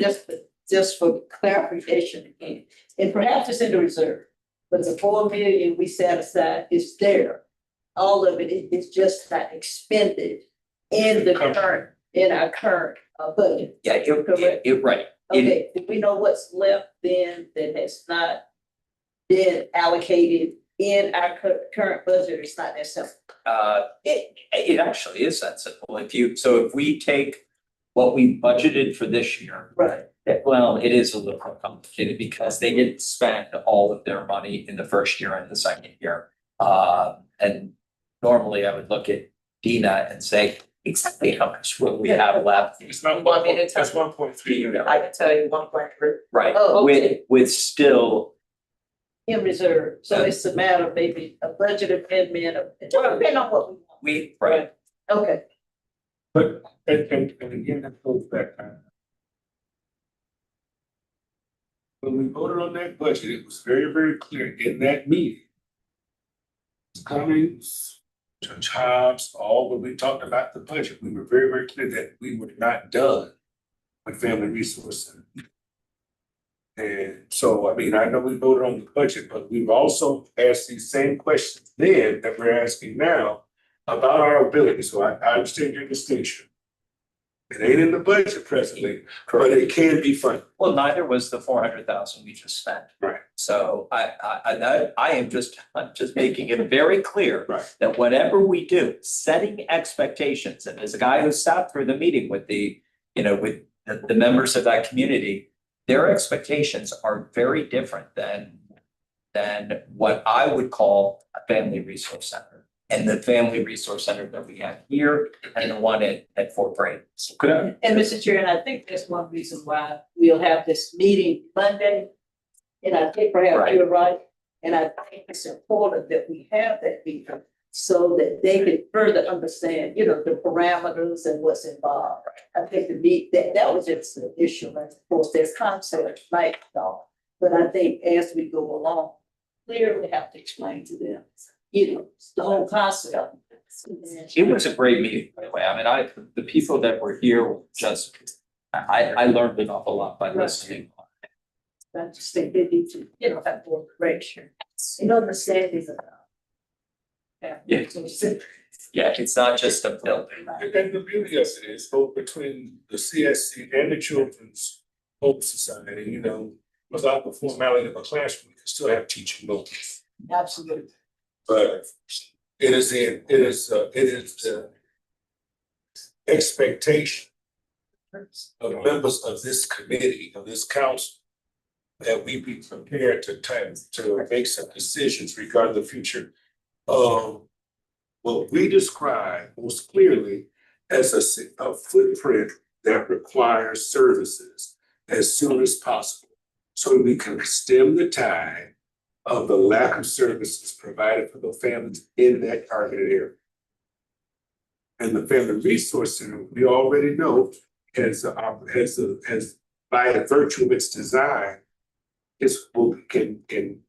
just for clarification again, and perhaps it's in the reserve, but the $4 million we set aside is there. All of it is just not expended in our current budget. Yeah, Correct. you're right. Okay, do we know what's left then that has not been allocated in our current budget? It's not that simple. It actually is that simple. If we take what we budgeted for this year. Right. Well, it is a little more complicated because they didn't spend all of their money in the first year and the second year. And normally I would look at Dina and say, exactly how much will we have left? It's not Want me to tell that's 1.3. I can tell you 1.3. Right, Oh, okay. with still, In reserve, so it's a matter of maybe a budget amendment, depending on what we want. right, Okay, But, and again, that goes back. When we voted on that budget, it was very, very clear in that meeting. Cummings, Judge Hobbs, all when we talked about the budget, we were very, very clear that we were not done with family resource center. And so, I mean, I know we voted on the budget, but we've also asked these same questions then that we're asking now about our ability. So I understand your distinction. It ain't in the budget presently, but it can be funded. well, neither was the 400,000 we just spent. Right. So I'm just making it very clear. Right. That whatever we do, setting expectations, and as a guy who sat through the meeting with the members of that community, their expectations are very different than what I would call a family resource center. And the family resource center that we have here and the one at Fort Bragg. So could I? and Mr. Chair, and I think that's one reason why we'll have this meeting Monday. And I think perhaps you're right, and I think it's important that we have that meeting so that they can further understand, the parameters and what's involved. I think that was just an issue, and of course, there's concepts like, but I think as we go along, clearly have to explain to them, you know, the whole concept. It was a great meeting, by the way. I mean, the people that were here were just, I learned an awful lot by listening. I just think they need to, you know, have more direction, and understanding of. Yeah. Yeah, it's not just a building. And the beauty of it is both between the CSC and the Children's Hope Society, you know, without the formality of a classroom, you can still have teaching moments. Absolutely. But it is the expectation of members of this committee, of this council, that we be prepared to make some decisions regarding the future of what we describe most clearly as a footprint that requires services as soon as possible, so we can stem the tide of the lack of services provided for the families in that targeted area. And the Family Resource Center, we already know, has by virtue of its design, can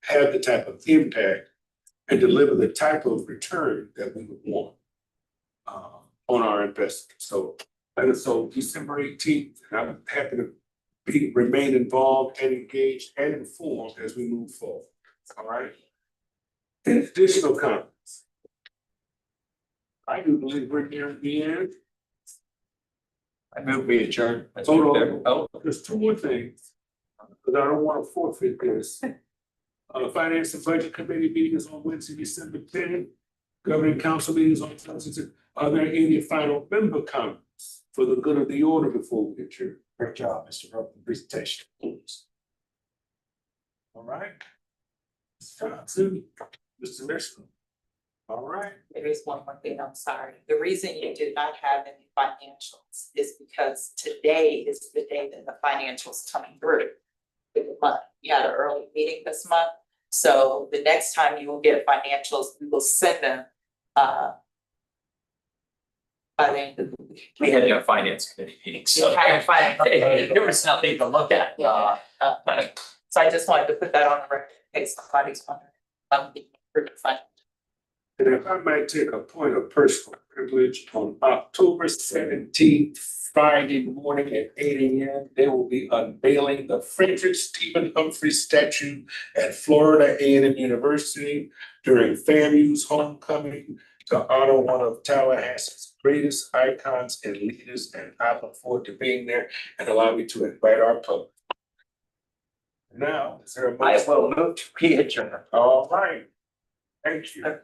have the type of impact and deliver the type of return that we would want on our investment. So December 18th, I'm happy to remain involved and engaged and informed as we move forward. All right. And additional comments. I do believe we're near the end. I move we adjourn. Hold on. Oh, There's two more things, because I don't want to forfeit this. Finance and Budget Committee meeting is on Wednesday, December 10th. Governing Council meetings on Thursday. Are there any final member comments for the good of the order before we adjourn? Great job, Mr. Rupp, the presentation. All right. Mr. Johnson, Mr. Mishra. All right. There is one more thing, I'm sorry. The reason you did not have any financials is because today is the day that the financials coming through. With the month, you had an early meeting this month, so the next time you will get financials, we will send them, by the end of the week. we had a finance committee meeting, so You had a finance- there was nothing to look at. So I just wanted to put that on the record, in case somebody's wondering, the fund. And if I might take a point of personal privilege, on October 17th, Friday morning at 8 AM, they will be unveiling the Frederick Stephen Humphrey statue at Florida A&M University during FAMU's homecoming to honor one of Tallahassee's greatest icons and leaders. And I look forward to being there, and allow me to invite our public. Now, is there a I motion? will move to re-adjourn. All right. Thank you.